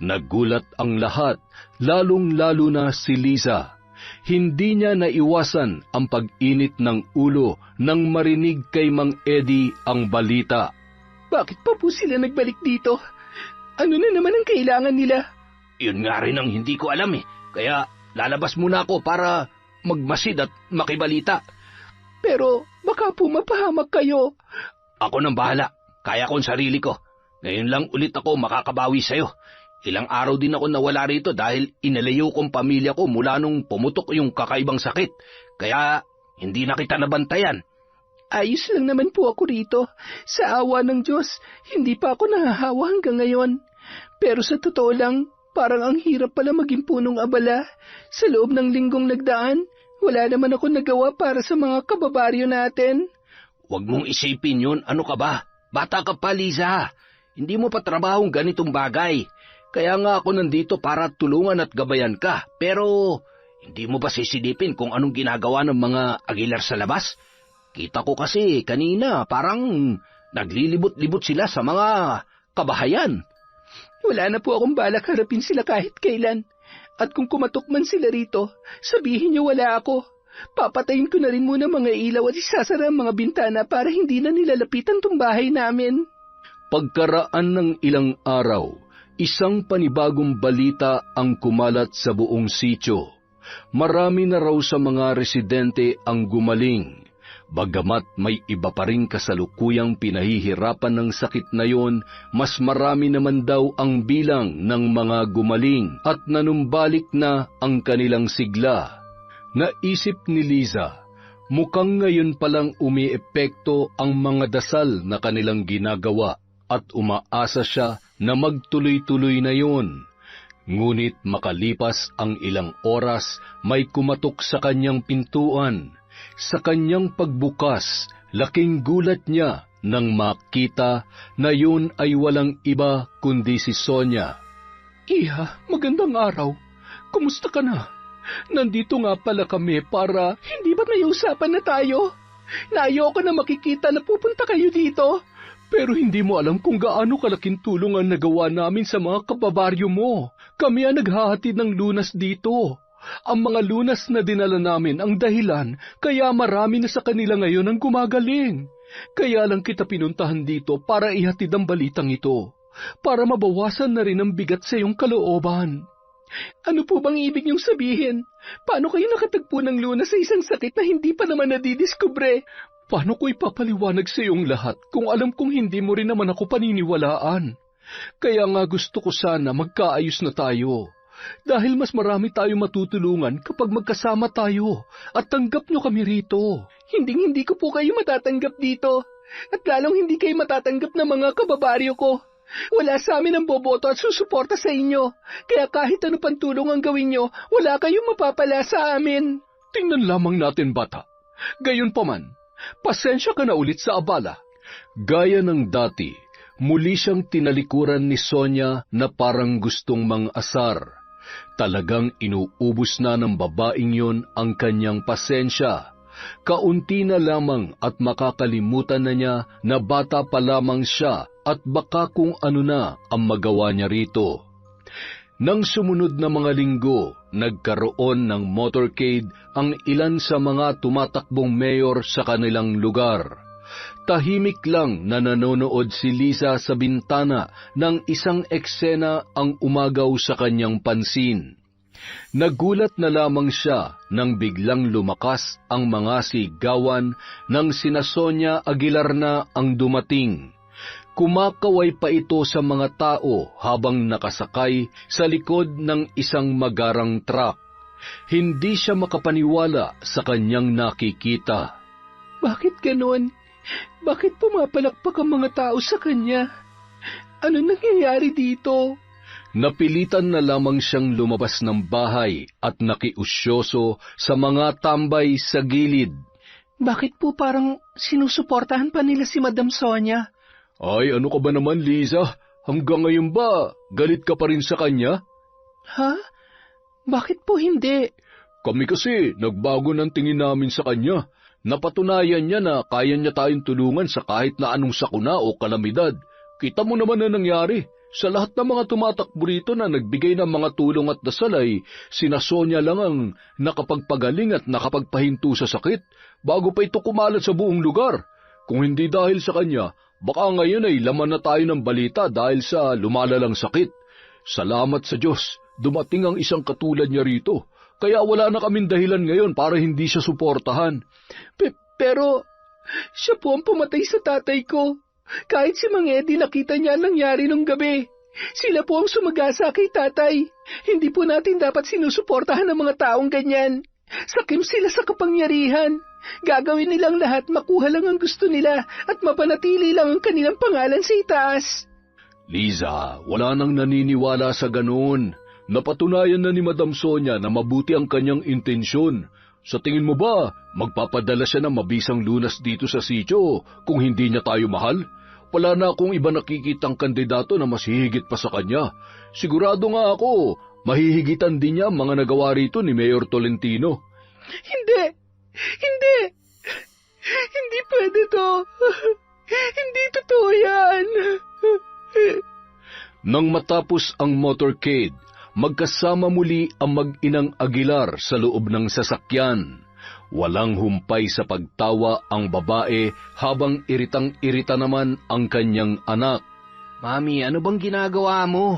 Nagulat ang lahat, lalong-lalo na si Liza. Hindi niya naiwasan ang pag-init ng ulo nang marinig kay Mang Eddie ang balita. Bakit pa po sila nagbalik dito? Ano na naman ang kailangan nila? Yun nga rin ang hindi ko alam kaya lalabas muna ako para magmasid at makibalita. Pero baka po mapahamak kayo. Ako nang bahala, kaya ko ang sarili ko. Ngayon lang ulit ako makakabawi sa'yo. Ilang araw din ako nawala rito dahil inalayo kong pamilya ko mula nung pumutok yung kakaibang sakit. Kaya hindi na kita nabantayan. Ayos lang naman po ako rito. Sa awa ng Diyos, hindi pa ako nahahawa hanggang ngayon. Pero sa totoo lang, parang ang hirap pala maging punong abala. Sa loob ng linggong nagdaan, wala naman ako nagawa para sa mga kababaryo natin. Huwag mong isipin yun, ano ka ba? Bata ka pa, Liza. Hindi mo pa trabahong ganitong bagay. Kaya nga ako nandito para tulungan at gabayan ka. Pero hindi mo ba sisilipin kung anong ginagawa ng mga Aguilar sa labas? Kita ko kasi kanina parang naglilibot-libot sila sa mga kabahayan. Wala na po akong balak harapin sila kahit kailan. At kung kumatok man sila rito, sabihin niyo wala ako. Papatayin ko na rin muna mga ilaw at isasara ang mga bintana para hindi na nilalapitan tong bahay namin. Pagkaraan ng ilang araw, isang panibagong balita ang kumalat sa buong sityo. Marami na raw sa mga residente ang gumaling. Bagamat may iba pa ring kasalukuyang pinahihirapan ng sakit na yon, mas marami naman daw ang bilang ng mga gumaling at nanumbalik na ang kanilang sigla. Naisip ni Liza, mukhang ngayon palang umiepekto ang mga dasal na kanilang ginagawa at umaasa siya na magtuloy-tuloy na yon. Ngunit makalipas ang ilang oras, may kumatok sa kanyang pintuan. Sa kanyang pagbukas, laking gulat niya nang makita na yun ay walang iba kundi si Sonia. Iha, magandang araw. Kumusta ka na? Nandito nga pala kami para... Hindi ba may usapan na tayo? Na ayoko na makikita na pupunta kayo dito. Pero hindi mo alam kung gaano kalaking tulong ang nagawa namin sa mga kababaryo mo. Kami ang naghahatid ng lunas dito. Ang mga lunas na dinala namin ang dahilan kaya marami na sa kanila ngayon ang gumagaling. Kaya lang kita pinuntahan dito para ihatid ang balitang ito, para mabawasan na rin ang bigat sa iyong kalooban. Ano po bang ibig niyong sabihin? Paano kayo nakatagpo ng lunas sa isang sakit na hindi pa naman nadidiskubre? Paano ko ipapaliwanag sa iyong lahat kung alam kong hindi mo rin naman ako paniniwalaan? Kaya nga gusto ko sana magkaayos na tayo. Dahil mas marami tayo matutulungan kapag magkasama tayo at tanggap nyo kami rito. Hindi ko po kayo matatanggap dito. At lalong hindi kayo matatanggap ng mga kababaryo ko. Wala sa amin ang boboto at susuporta sa inyo. Kaya kahit ano pang tulong ang gawin nyo, wala kayong mapapala sa amin. Tingnan lamang natin, bata. Gayunpaman, pasensya ka na ulit sa abala. Gaya ng dati, muli siyang tinalikuran ni Sonia na parang gustong mang-asar. Talagang inuubos na ng babaeng yon ang kanyang pasensya. Kaunti na lamang at makakalimutan na niya na bata pa lamang siya at baka kung ano na ang magawa niya rito. Nang sumunod na mga linggo, nagkaroon ng motorcade ang ilan sa mga tumatakbong mayor sa kanilang lugar. Tahimik lang na nanonood si Liza sa bintana ng isang eksena ang umagaw sa kanyang pansin. Nagulat na lamang siya nang biglang lumakas ang mga sigawan ng sina Sonia Aguilar na ang dumating. Kumakaway pa ito sa mga tao habang nakasakay sa likod ng isang magarang truck. Hindi siya makapaniwala sa kanyang nakikita. Bakit ganon? Bakit pumapalakpak ang mga tao sa kanya? Ano nangyayari dito? Napilitan na lamang siyang lumabas ng bahay at nakiusyoso sa mga tambay sa gilid. Bakit po parang sinusuportahan pa nila si Madam Sonia? Ay, ano ka ba naman, Liza? Hanggang ngayon ba, galit ka pa rin sa kanya? Ha? Bakit po hindi? Kami kasi, nagbago ng tingin namin sa kanya. Napatunayan niya na kaya niya tayong tulungan sa kahit na anong sakuna o kalamidad. Kita mo naman na nangyari. Sa lahat ng mga tumatakbo rito na nagbigay ng mga tulong at dasal ay sina Sonia lang ang nakapagpagaling at nakapagpahinto sa sakit bago pa ito kumalat sa buong lugar. Kung hindi dahil sa kanya, baka ngayon ay laman na tayo ng balita dahil sa lumalalang sakit. Salamat sa Diyos, dumating ang isang katulad niya rito. Kaya wala na kaming dahilan ngayon para hindi siya suportahan. Pero, siya po ang pumatay sa tatay ko. Kahit si Mang Eddie nakita niya ang nangyari nung gabi. Sila po ang sumagasa kay tatay. Hindi po natin dapat sinusuportahan ng mga taong ganyan. Sakim sila sa kapangyarihan. Gagawin nilang lahat, makuha lang ang gusto nila at mapanatili lang ang kanilang pangalan sa itaas. Liza, wala nang naniniwala sa ganoon. Napatunayan na ni Madam Sonia na mabuti ang kanyang intensyon. Sa tingin mo ba, magpapadala siya ng mabisang lunas dito sa sitio kung hindi niya tayo mahal? Wala na akong iba nakikitang kandidato na mas hihigit pa sa kanya. Sigurado nga ako, mahihigitan din niya mga nagawa rito ni Mayor Tolentino. Hindi! Hindi! Hindi pwede to! Hindi totoo yan! Nang matapos ang motorcade, magkasama muli ang mag-inang Aguilar sa loob ng sasakyan. Walang humpay sa pagtawa ang babae habang iritang-irita naman ang kanyang anak. Mami, ano bang ginagawa mo?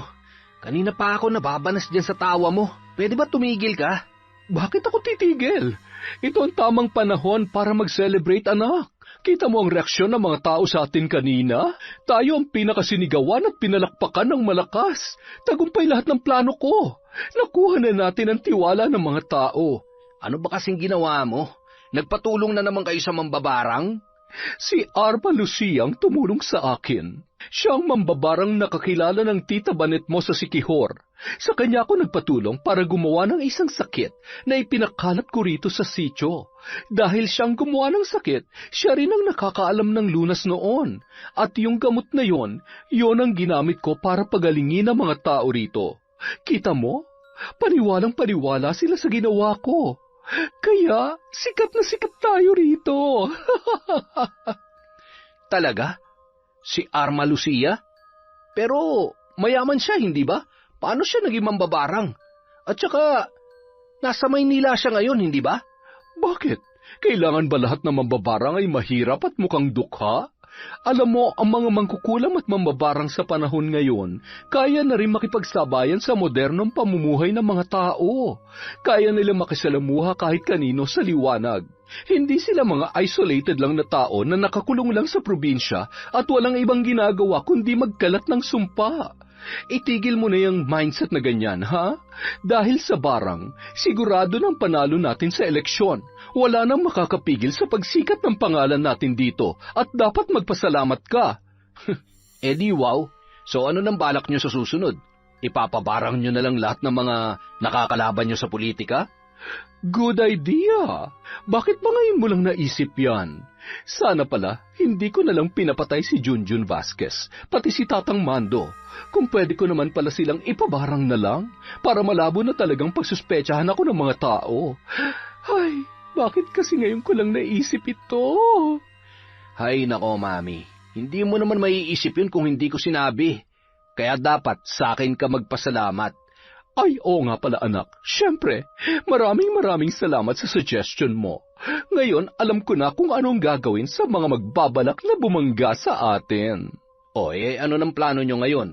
Kanina pa ako nababanas dyan sa tawa mo. Pwede ba tumigil ka? Bakit ako titigil? Ito ang tamang panahon para mag-celebrate, anak. Kita mo ang reaksyon ng mga tao sa atin kanina? Tayo ang pinakasinigawan at pinalakpakan ng malakas. Tagumpay lahat ng plano ko. Nakuha na natin ang tiwala ng mga tao. Ano ba kasing ginawa mo? Nagpatulong na naman kayo sa mambabarang? Si Arma Lucia ang tumulong sa akin. Siya ang mambabarang nakakilala ng tita Banet mo sa Siquijor. Sa kanya ako nagpatulong para gumawa ng isang sakit na ipinakalat ko rito sa sitio. Dahil siyang gumawa ng sakit, siya rin ang nakakaalam ng lunas noon. At yung gamot na yon ang ginamit ko para pagalingin ang mga tao rito. Kita mo? Paniwalang-paniwala sila sa ginawa ko. Kaya, sikat na sikat tayo rito. Talaga? Si Arma Lucia? Pero mayaman siya, hindi ba? Paano siya naging mambabarang? At saka, nasa Maynila siya ngayon, hindi ba? Bakit? Kailangan ba lahat ng mambabarang ay mahirap at mukhang dukha? Alam mo, ang mga mangkukulam at mambabarang sa panahon ngayon, kaya na rin makipagsabayan sa modernong pamumuhay ng mga tao. Kaya nila makisalamuha kahit kanino sa liwanag. Hindi sila mga isolated lang na tao na nakakulong lang sa probinsya at walang ibang ginagawa kundi magkalat ng sumpa. Itigil mo na yung mindset na ganyan, ha? Dahil sa barang, sigurado ng panalo natin sa eleksyon. Wala nang makakapigil sa pagsikat ng pangalan natin dito at dapat magpasalamat ka. Eh di wow, So ano nang balak nyo sa susunod? Ipapabarang nyo na lang lahat ng mga nakakalaban nyo sa politika? Good idea! Bakit ba ngayon mo lang naisip yan? Sana pala, hindi ko na lang pinapatay si Junjun Vasquez, pati si Tatang Mando. Kung pwede ko naman pala silang ipabarang na lang, para malabo na talagang pagsuspechahan ako ng mga tao. Ay, bakit kasi ngayon ko lang naisip ito? Hay nako, Mami. Hindi mo naman maiisip yun kung hindi ko sinabi. Kaya dapat sa akin ka magpasalamat. Ay, oo nga pala anak. Siyempre, maraming salamat sa suggestion mo. Ngayon, alam ko na kung anong gagawin sa mga magbabalak na bumangga sa atin. O, ano ng plano nyo ngayon?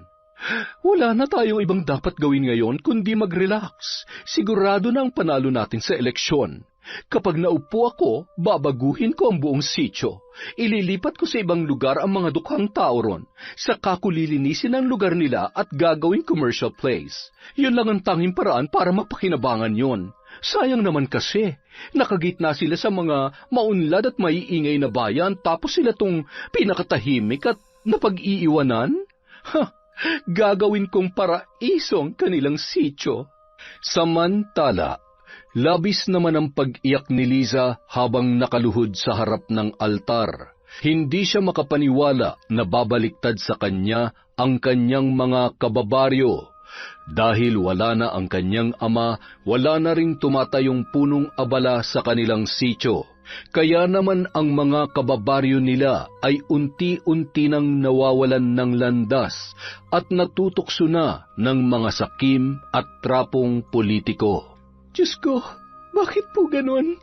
Wala na tayong ibang dapat gawin ngayon kundi mag-relax. Sigurado na ang panalo natin sa eleksyon. Kapag naupo ako, babaguhin ko ang buong sityo. Ililipat ko sa ibang lugar ang mga dukhang tao ron. Saka ko lilinisin ang lugar nila at gagawing commercial place. Yun lang ang tanging paraan para mapakinabangan yon. Sayang naman kasi, nakagitna sila sa mga maunlad at maiingay na bayan tapos sila tong pinakatahimik at napag-iiwanan? Gagawin kong paraisong kanilang sityo. Samantala, labis naman ang pag-iyak ni Liza habang nakaluhod sa harap ng altar. Hindi siya makapaniwala na babaliktad sa kanya ang kanyang mga kababaryo. Dahil wala na ang kanyang ama, wala na ring tumatayong punong abala sa kanilang sityo. Kaya naman ang mga kababaryo nila ay unti-unti nang nawawalan ng landas at natutokso na ng mga sakim at trapong politiko. Diyos ko, bakit po ganon?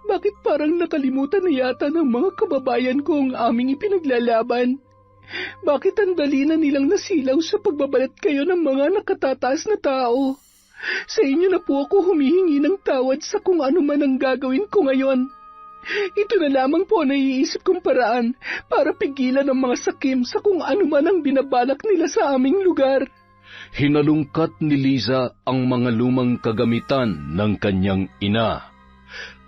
Bakit parang nakalimutan na yata ng mga kababayan ko ang aming ipinaglalaban? Bakit ang dali na nilang nasilaw sa pagbabalat kayo ng mga nakatataas na tao? Sa inyo na po ako humihingi ng tawad sa kung ano man ang gagawin ko ngayon. Ito na lamang po ang naiisip kong paraan para pigilan ang mga sakim sa kung ano man ang binabalak nila sa aming lugar. Hinalungkat ni Liza ang mga lumang kagamitan ng kanyang ina.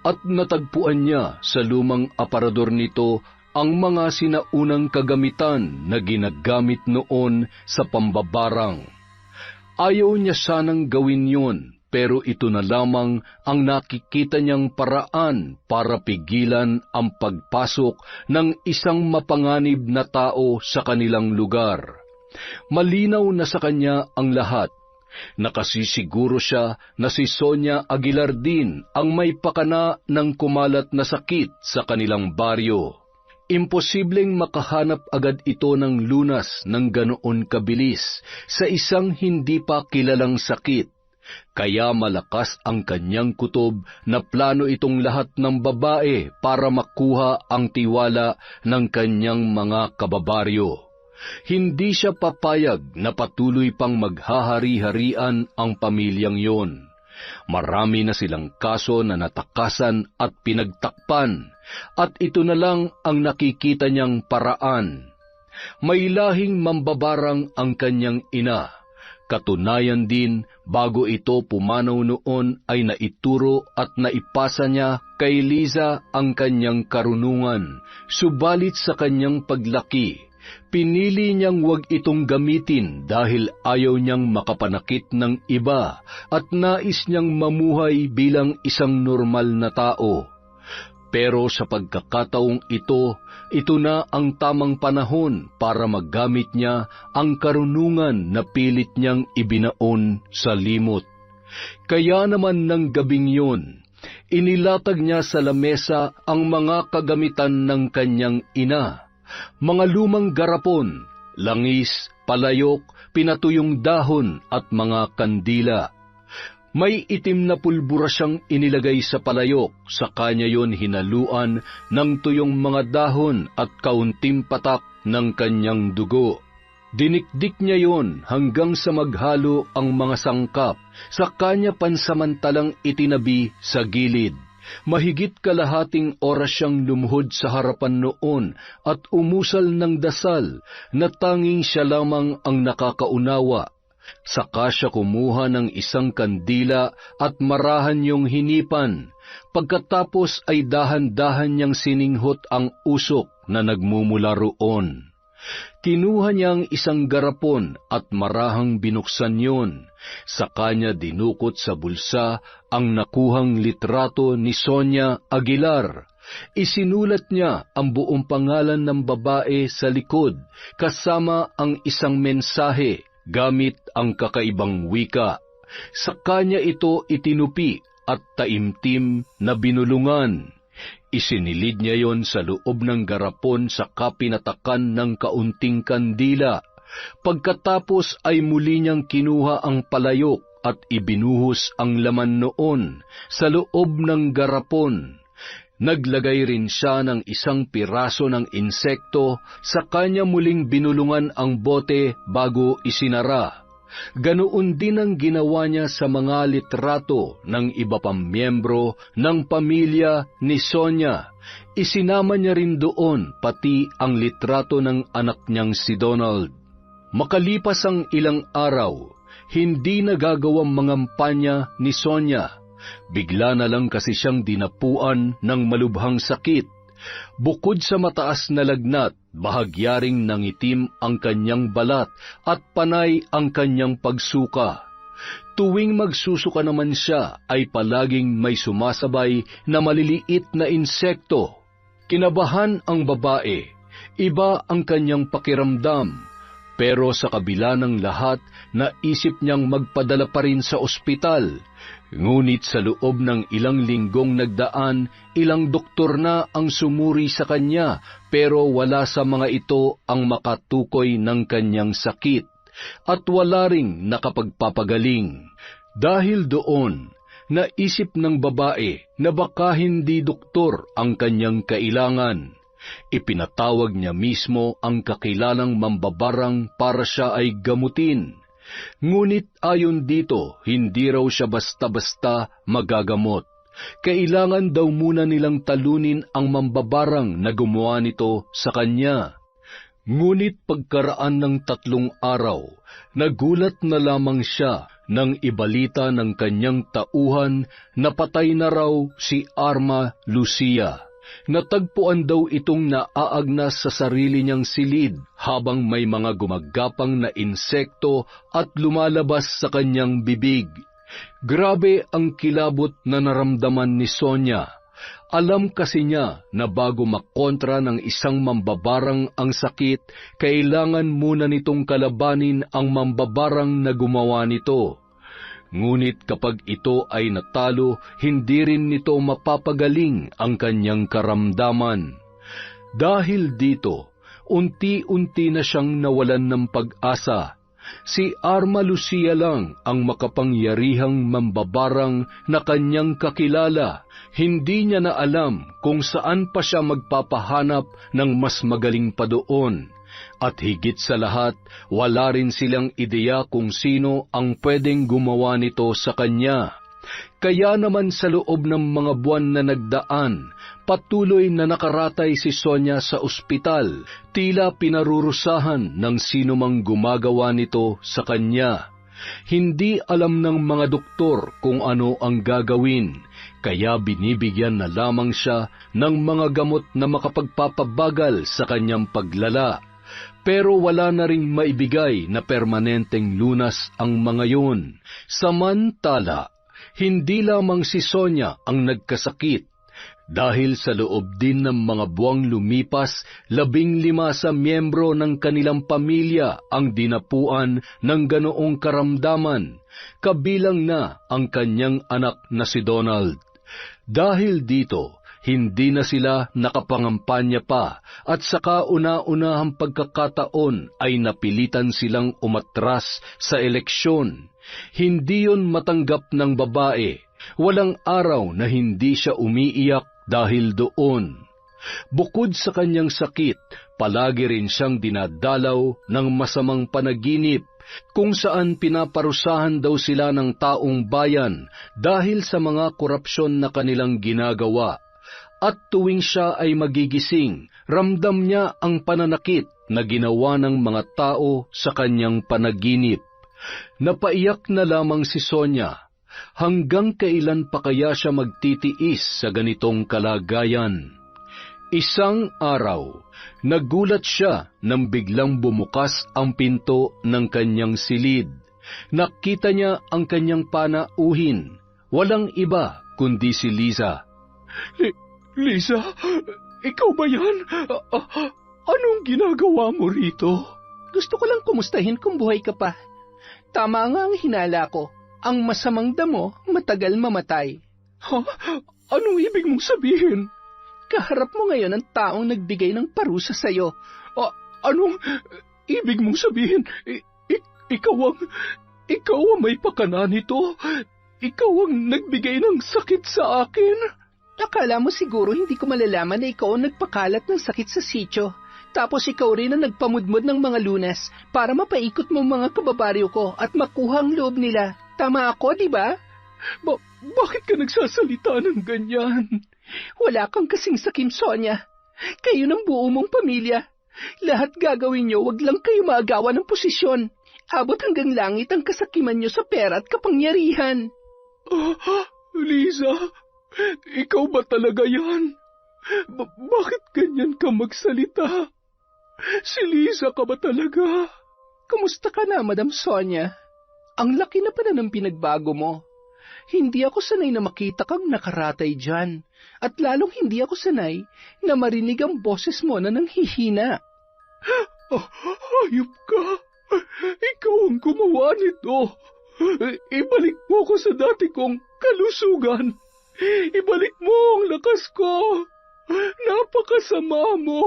At natagpuan niya sa lumang aparador nito ang mga sinaunang kagamitan na ginagamit noon sa pambabarang. Ayaw niya sanang gawin yun, pero ito na lamang ang nakikita niyang paraan para pigilan ang pagpasok ng isang mapanganib na tao sa kanilang lugar. Malinaw na sa kanya ang lahat. Nakasisiguro siya na si Sonia Aguilar din ang may pakana ng kumalat na sakit sa kanilang baryo. Imposibleng makahanap agad ito ng lunas ng ganoon kabilis sa isang hindi pa kilalang sakit. Kaya malakas ang kanyang kutob na plano itong lahat ng babae para makuha ang tiwala ng kanyang mga kababaryo. Hindi siya papayag na patuloy pang maghahari-harian ang pamilyang yon. Marami na silang kaso na natakasan at pinagtakpan, at ito na lang ang nakikita niyang paraan. May lahing mambabarang ang kanyang ina. Katunayan din, bago ito pumanaw noon ay naituro at naipasa niya kay Liza ang kanyang karunungan, subalit sa kanyang paglaki, pinili niyang wag itong gamitin dahil ayaw niyang makapanakit ng iba at nais niyang mamuhay bilang isang normal na tao. Pero sa pagkakataong ito na ang tamang panahon para maggamit niya ang karunungan na pilit niyang ibinaon sa limot. Kaya naman ng gabing yun, inilatag niya sa lamesa ang mga kagamitan ng kanyang ina. Mga lumang garapon, langis, palayok, pinatuyong dahon at mga kandila. May itim na pulbura siyang inilagay sa palayok, sa kanya yon hinaluan ng tuyong mga dahon at kaunting patak ng kanyang dugo. Dinikdik niya yon hanggang sa maghalo ang mga sangkap, sa kanya pansamantalang itinabi sa gilid. Mahigit kalahating oras siyang lumuhod sa harapan noon at umusal ng dasal na tanging siya lamang ang nakakaunawa. Saka siya kumuha ng isang kandila at marahan yung hinipan. Pagkatapos ay dahan-dahan niyang sininghot ang usok na nagmumula roon. Kinuha niya ang isang garapon at marahang binuksan yon. Sa kanya dinukot sa bulsa ang nakuhang litrato ni Sonia Aguilar. Isinulat niya ang buong pangalan ng babae sa likod kasama ang isang mensahe gamit ang kakaibang wika. Sa kanya ito itinupi at taimtim na binulungan. Isinilid niya yon sa loob ng garapon sa kapinatakan ng kaunting kandila. Pagkatapos ay muli niyang kinuha ang palayok at ibinuhos ang laman noon sa loob ng garapon. Naglagay rin siya ng isang piraso ng insekto, sa kanya muling binulungan ang bote bago isinara. Ganoon din ang ginawa niya sa mga litrato ng iba pang miyembro ng pamilya ni Sonia. Isinama niya rin doon pati ang litrato ng anak niyang si Donald. Makalipas ang ilang araw, hindi nagagawang mangampanya ni Sonia. Bigla na lang kasi siyang dinapuan ng malubhang sakit. Bukod sa mataas na lagnat, bahagyaring nangitim ang kanyang balat at panay ang kanyang pagsuka. Tuwing magsusuka naman siya ay palaging may sumasabay na maliliit na insekto. Kinabahan ang babae, iba ang kanyang pakiramdam. Pero sa kabila ng lahat, naisip niyang magpadala pa rin sa ospital. Ngunit sa loob ng ilang linggong nagdaan, ilang doktor na ang sumuri sa kanya, pero wala sa mga ito ang makatukoy ng kanyang sakit, at wala ring nakapagpapagaling. Dahil doon, naisip ng babae na baka hindi doktor ang kanyang kailangan. Ipinatawag niya mismo ang kakilalang mambabarang para siya ay gamutin. Ngunit ayon dito, hindi raw siya basta-basta magagamot. Kailangan daw muna nilang talunin ang mambabarang na gumawa nito sa kanya. Ngunit pagkaraan ng 3 araw, nagulat na lamang siya nang ibalita ng kanyang tauhan na patay na raw si Arma Lucia. Natagpuan daw itong naaagnas sa sarili niyang silid habang may mga gumagapang na insekto at lumalabas sa kanyang bibig. Grabe ang kilabot na naramdaman ni Sonia. Alam kasi niya na bago makontra ng isang mambabarang ang sakit, kailangan muna nitong kalabanin ang mambabarang na gumawa nito. Ngunit kapag ito ay natalo, hindi rin nito mapapagaling ang kanyang karamdaman. Dahil dito, unti-unti na siyang nawalan ng pag-asa. Si Arma Lucia lang ang makapangyarihang mambabarang na kanyang kakilala. Hindi niya na alam kung saan pa siya magpapahanap ng mas magaling pa doon. At higit sa lahat, wala rin silang ideya kung sino ang pwedeng gumawa nito sa kanya. Kaya naman sa loob ng mga buwan na nagdaan, patuloy na nakaratay si Sonia sa ospital, tila pinarurusahan ng sino mang gumagawa nito sa kanya. Hindi alam ng mga doktor kung ano ang gagawin, kaya binibigyan na lamang siya ng mga gamot na makapagpapabagal sa kanyang paglala. Pero wala na ring maibigay na permanenteng lunas ang mga yun. Samantala, hindi lamang si Sonia ang nagkasakit. Dahil sa loob din ng mga buwang lumipas, 15 sa miyembro ng kanilang pamilya ang dinapuan ng ganoong karamdaman, kabilang na ang kanyang anak na si Donald. Dahil dito, hindi na sila nakapangampanya pa at sa kauna-unahang pagkakataon ay napilitan silang umatras sa eleksyon. Hindi yon matanggap ng babae. Walang araw na hindi siya umiiyak dahil doon. Bukod sa kanyang sakit, palagi rin siyang dinadalaw ng masamang panaginip kung saan pinaparusahan daw sila ng taong bayan dahil sa mga korupsyon na kanilang ginagawa. At tuwing siya ay magigising, ramdam niya ang pananakit na ginawa ng mga tao sa kanyang panaginip. Napaiyak na lamang si Sonia. Hanggang kailan pa kaya siya magtitiis sa ganitong kalagayan? Isang araw, nagulat siya nang biglang bumukas ang pinto ng kanyang silid. Nakita niya ang kanyang panauhin. Walang iba kundi si Liza. Lisa, ikaw ba yan? Anong ginagawa mo rito? Gusto ko lang kumustahin kung buhay ka pa. Tama nga ang hinala ko. Ang masamang damo, matagal mamatay. Ha? Anong ibig mong sabihin? Kaharap mo ngayon ang taong nagbigay ng parusa sa'yo. Anong ibig mong sabihin? Ikaw ang may pakana nito? Ikaw ang nagbigay ng sakit sa akin? Akala mo siguro hindi ko malalaman na ikaw ang nagpakalat ng sakit sa sityo. Tapos ikaw rin ang nagpamudmod ng mga lunas para mapaikot mo mga kababaryo ko at makuha ang loob nila. Tama ako, di ba? Bakit ka nagsasalita ng ganyan? Wala kang kasing sakim, Sonia. Kayo ng buo mong pamilya. Lahat gagawin nyo, wag lang kayo maagawan ng posisyon. Abot hanggang langit ang kasakiman nyo sa pera at kapangyarihan. Liza, ikaw ba talaga yan? Bakit ganyan ka magsalita? Si Liza ka ba talaga? Kamusta ka na, Madam Sonia? Ang laki na pala ng pinagbago mo. Hindi ako sanay na makita kang nakaratay dyan. At lalong hindi ako sanay na marinig ang boses mo na nanghihina. Hayop ka! Ikaw ang gumawa nito! Ibalik mo ko sa dati kong kalusugan! Ibalik mo ang lakas ko! Napakasama mo!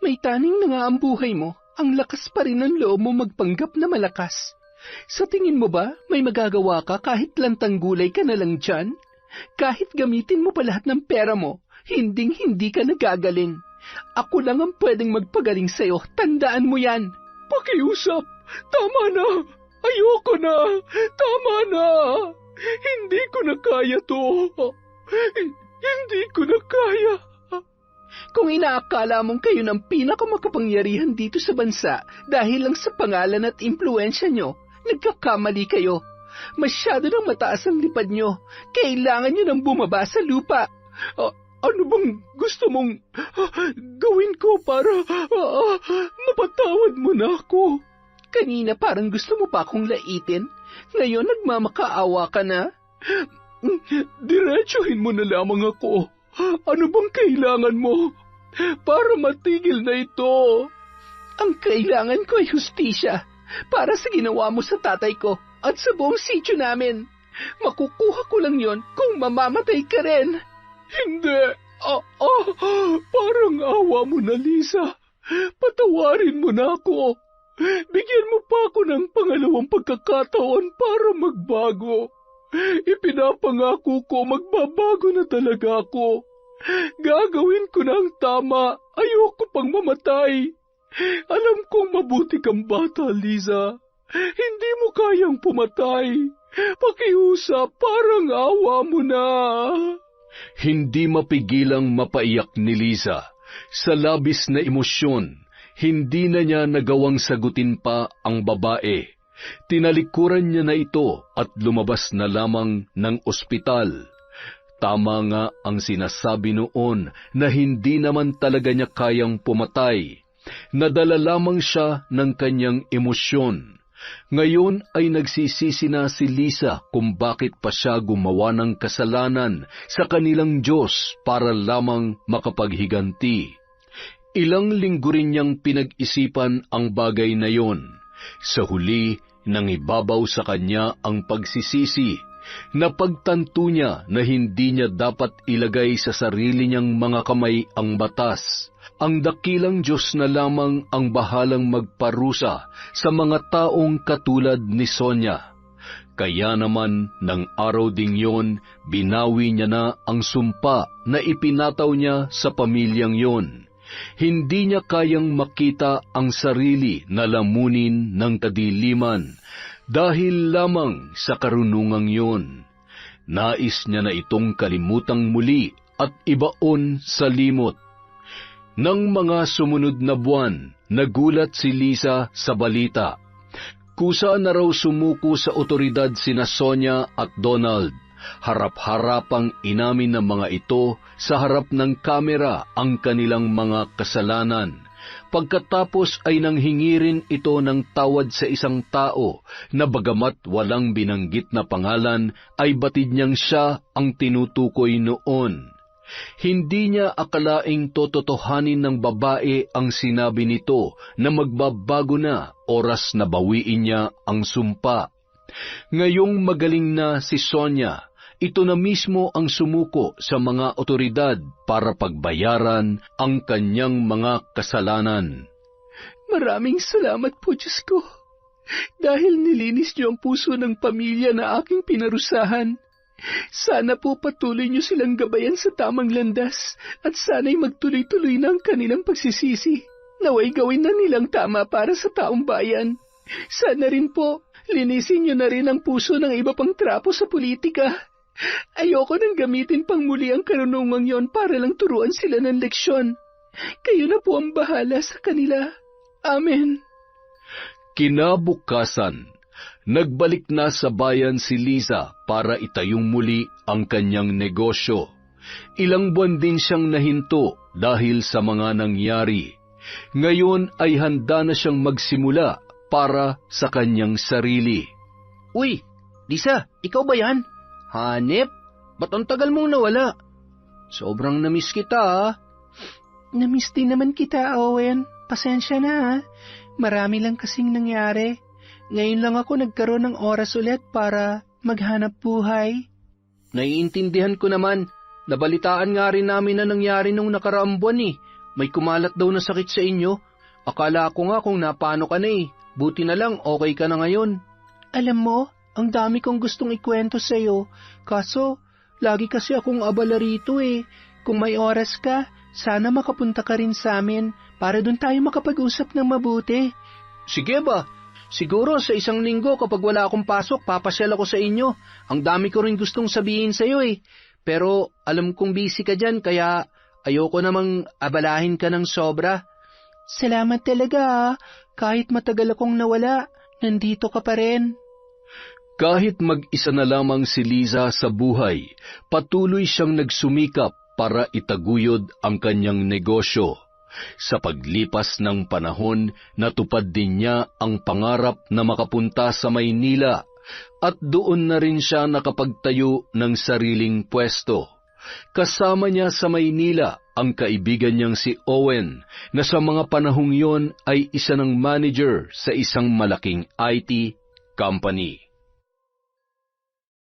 May taning na nga ang buhay mo. Ang lakas pa rin ng loob mo magpanggap na malakas. Sa tingin mo ba may magagawa ka kahit lantang gulay ka na lang dyan? Kahit gamitin mo pa lahat ng pera mo, hinding-hindi ka nagagaling. Ako lang ang pwedeng magpagaling sa'yo, tandaan mo yan. Pakiusap! Tama na! Ayoko na! Tama na! Hindi ko na kaya to! Hindi ko na kaya! Kung inaakala mong kayo ng pinakamakapangyarihan dito sa bansa dahil lang sa pangalan at impluensya nyo, nagkakamali kayo. Masyado nang mataas ang lipad nyo. Kailangan nyo nang bumaba sa lupa. Ano bang gusto mong gawin ko para mapatawad mo na ako? Kanina parang gusto mo pa akong laitin. Ngayon nagmamakaawa ka na. Diretsuhin mo na lamang ako. Ano bang kailangan mo para matigil na ito? Ang kailangan ko ay hustisya para sa ginawa mo sa tatay ko at sa buong sityo namin. Makukuha ko lang yon kung mamamatay ka rin. Hindi. Parang awa mo na, Lisa. Patawarin mo na ako. Bigyan mo pa ako ng pangalawang pagkakataon para magbago. Ipinapangako ko magbabago na talaga ako. Gagawin ko na ang tama. Ayoko pang mamatay. Alam kong mabuti kang bata, Liza. Hindi mo kayang pumatay. Pakiusap, parang awa mo na. Hindi mapigilang mapaiyak ni Liza. Sa labis na emosyon, hindi na niya nagawang sagutin pa ang babae. Tinalikuran niya na ito at lumabas na lamang ng ospital. Tama nga ang sinasabi noon na hindi naman talaga niya kayang pumatay. Nadala lamang siya ng kanyang emosyon. Ngayon ay nagsisisi na si Liza kung bakit pa siya gumawa ng kasalanan sa kanilang Diyos para lamang makapaghiganti. Ilang linggo rin niyang pinag-isipan ang bagay na yon. Sa huli, nangibabaw sa kanya ang pagsisisi. Napagtanto niya na hindi niya dapat ilagay sa sarili niyang mga kamay ang batas. Ang dakilang Diyos na lamang ang bahalang magparusa sa mga taong katulad ni Sonia. Kaya naman, ng araw ding yon, binawi niya na ang sumpa na ipinataw niya sa pamilyang yon. Hindi niya kayang makita ang sarili na lamunin ng kadiliman dahil lamang sa karunungang yon. Nais niya na itong kalimutang muli at ibaon sa limot. Nang mga sumunod na buwan, nagulat si Liza sa balita. Kusa na raw sumuko sa otoridad sina Sonia at Donald. Harap-harapang inamin ng mga ito sa harap ng kamera ang kanilang mga kasalanan. Pagkatapos ay nanghingi rin ito ng tawad sa isang tao na bagamat walang binanggit na pangalan ay batid niyang siya ang tinutukoy noon. Hindi niya akalaing tototohanin ng babae ang sinabi nito na magbabago na oras na bawiin niya ang sumpa. Ngayong magaling na si Sonia, ito na mismo ang sumuko sa mga otoridad para pagbayaran ang kanyang mga kasalanan. Maraming salamat po, Diyos ko. Dahil nilinis niyo ang puso ng pamilya na aking pinarusahan. Sana po patuloy niyo silang gabayan sa tamang landas at sana'y magtuloy-tuloy na ang kanilang pagsisisi. Naway gawin na nilang tama para sa taong bayan. Sana rin po, linisin niyo na rin ang puso ng iba pang trapo sa politika. Ayoko nang gamitin pang muli ang karunungang yon para lang turuan sila ng leksyon. Kayo na po ang bahala sa kanila. Amen. Kinabukasan, nagbalik na sa bayan si Liza para itayong muli ang kanyang negosyo. Ilang buwan din siyang nahinto dahil sa mga nangyari. Ngayon ay handa na siyang magsimula para sa kanyang sarili. Uy, Lisa, ikaw ba yan? Hanep, ba't ang tagal mong nawala? Sobrang namiss kita, ah. Namiss din naman kita, Owen. Pasensya na, ha. Marami lang kasing nangyari. Ngayon lang ako nagkaroon ng oras ulit para maghanap buhay. Naiintindihan ko naman. Nabalitaan nga rin namin na nangyari nung nakaraang buwan eh. May kumalat daw na sakit sa inyo. Akala ko nga kung napano ka na eh. Buti na lang okay ka na ngayon. Alam mo, ang dami kong gustong ikwento sa'yo. Kaso, lagi kasi akong abala rito eh. Kung may oras ka, sana makapunta ka rin sa amin para doon tayo makapag-usap ng mabuti. Sige ba? Siguro sa isang linggo kapag wala akong pasok, papasyal ako sa inyo. Ang dami ko rin gustong sabihin sa'yo eh. Pero alam kong busy ka dyan, kaya ayoko namang abalahin ka ng sobra. Salamat talaga ah. Kahit matagal akong nawala, nandito ka pa rin. Kahit mag-isa na lamang si Liza sa buhay, patuloy siyang nagsumikap para itaguyod ang kanyang negosyo. Sa paglipas ng panahon, natupad din niya ang pangarap na makapunta sa Maynila at doon na rin siya nakapagtayo ng sariling pwesto. Kasama niya sa Maynila ang kaibigan niyang si Owen na sa mga panahong yon ay isa ng manager sa isang malaking IT company.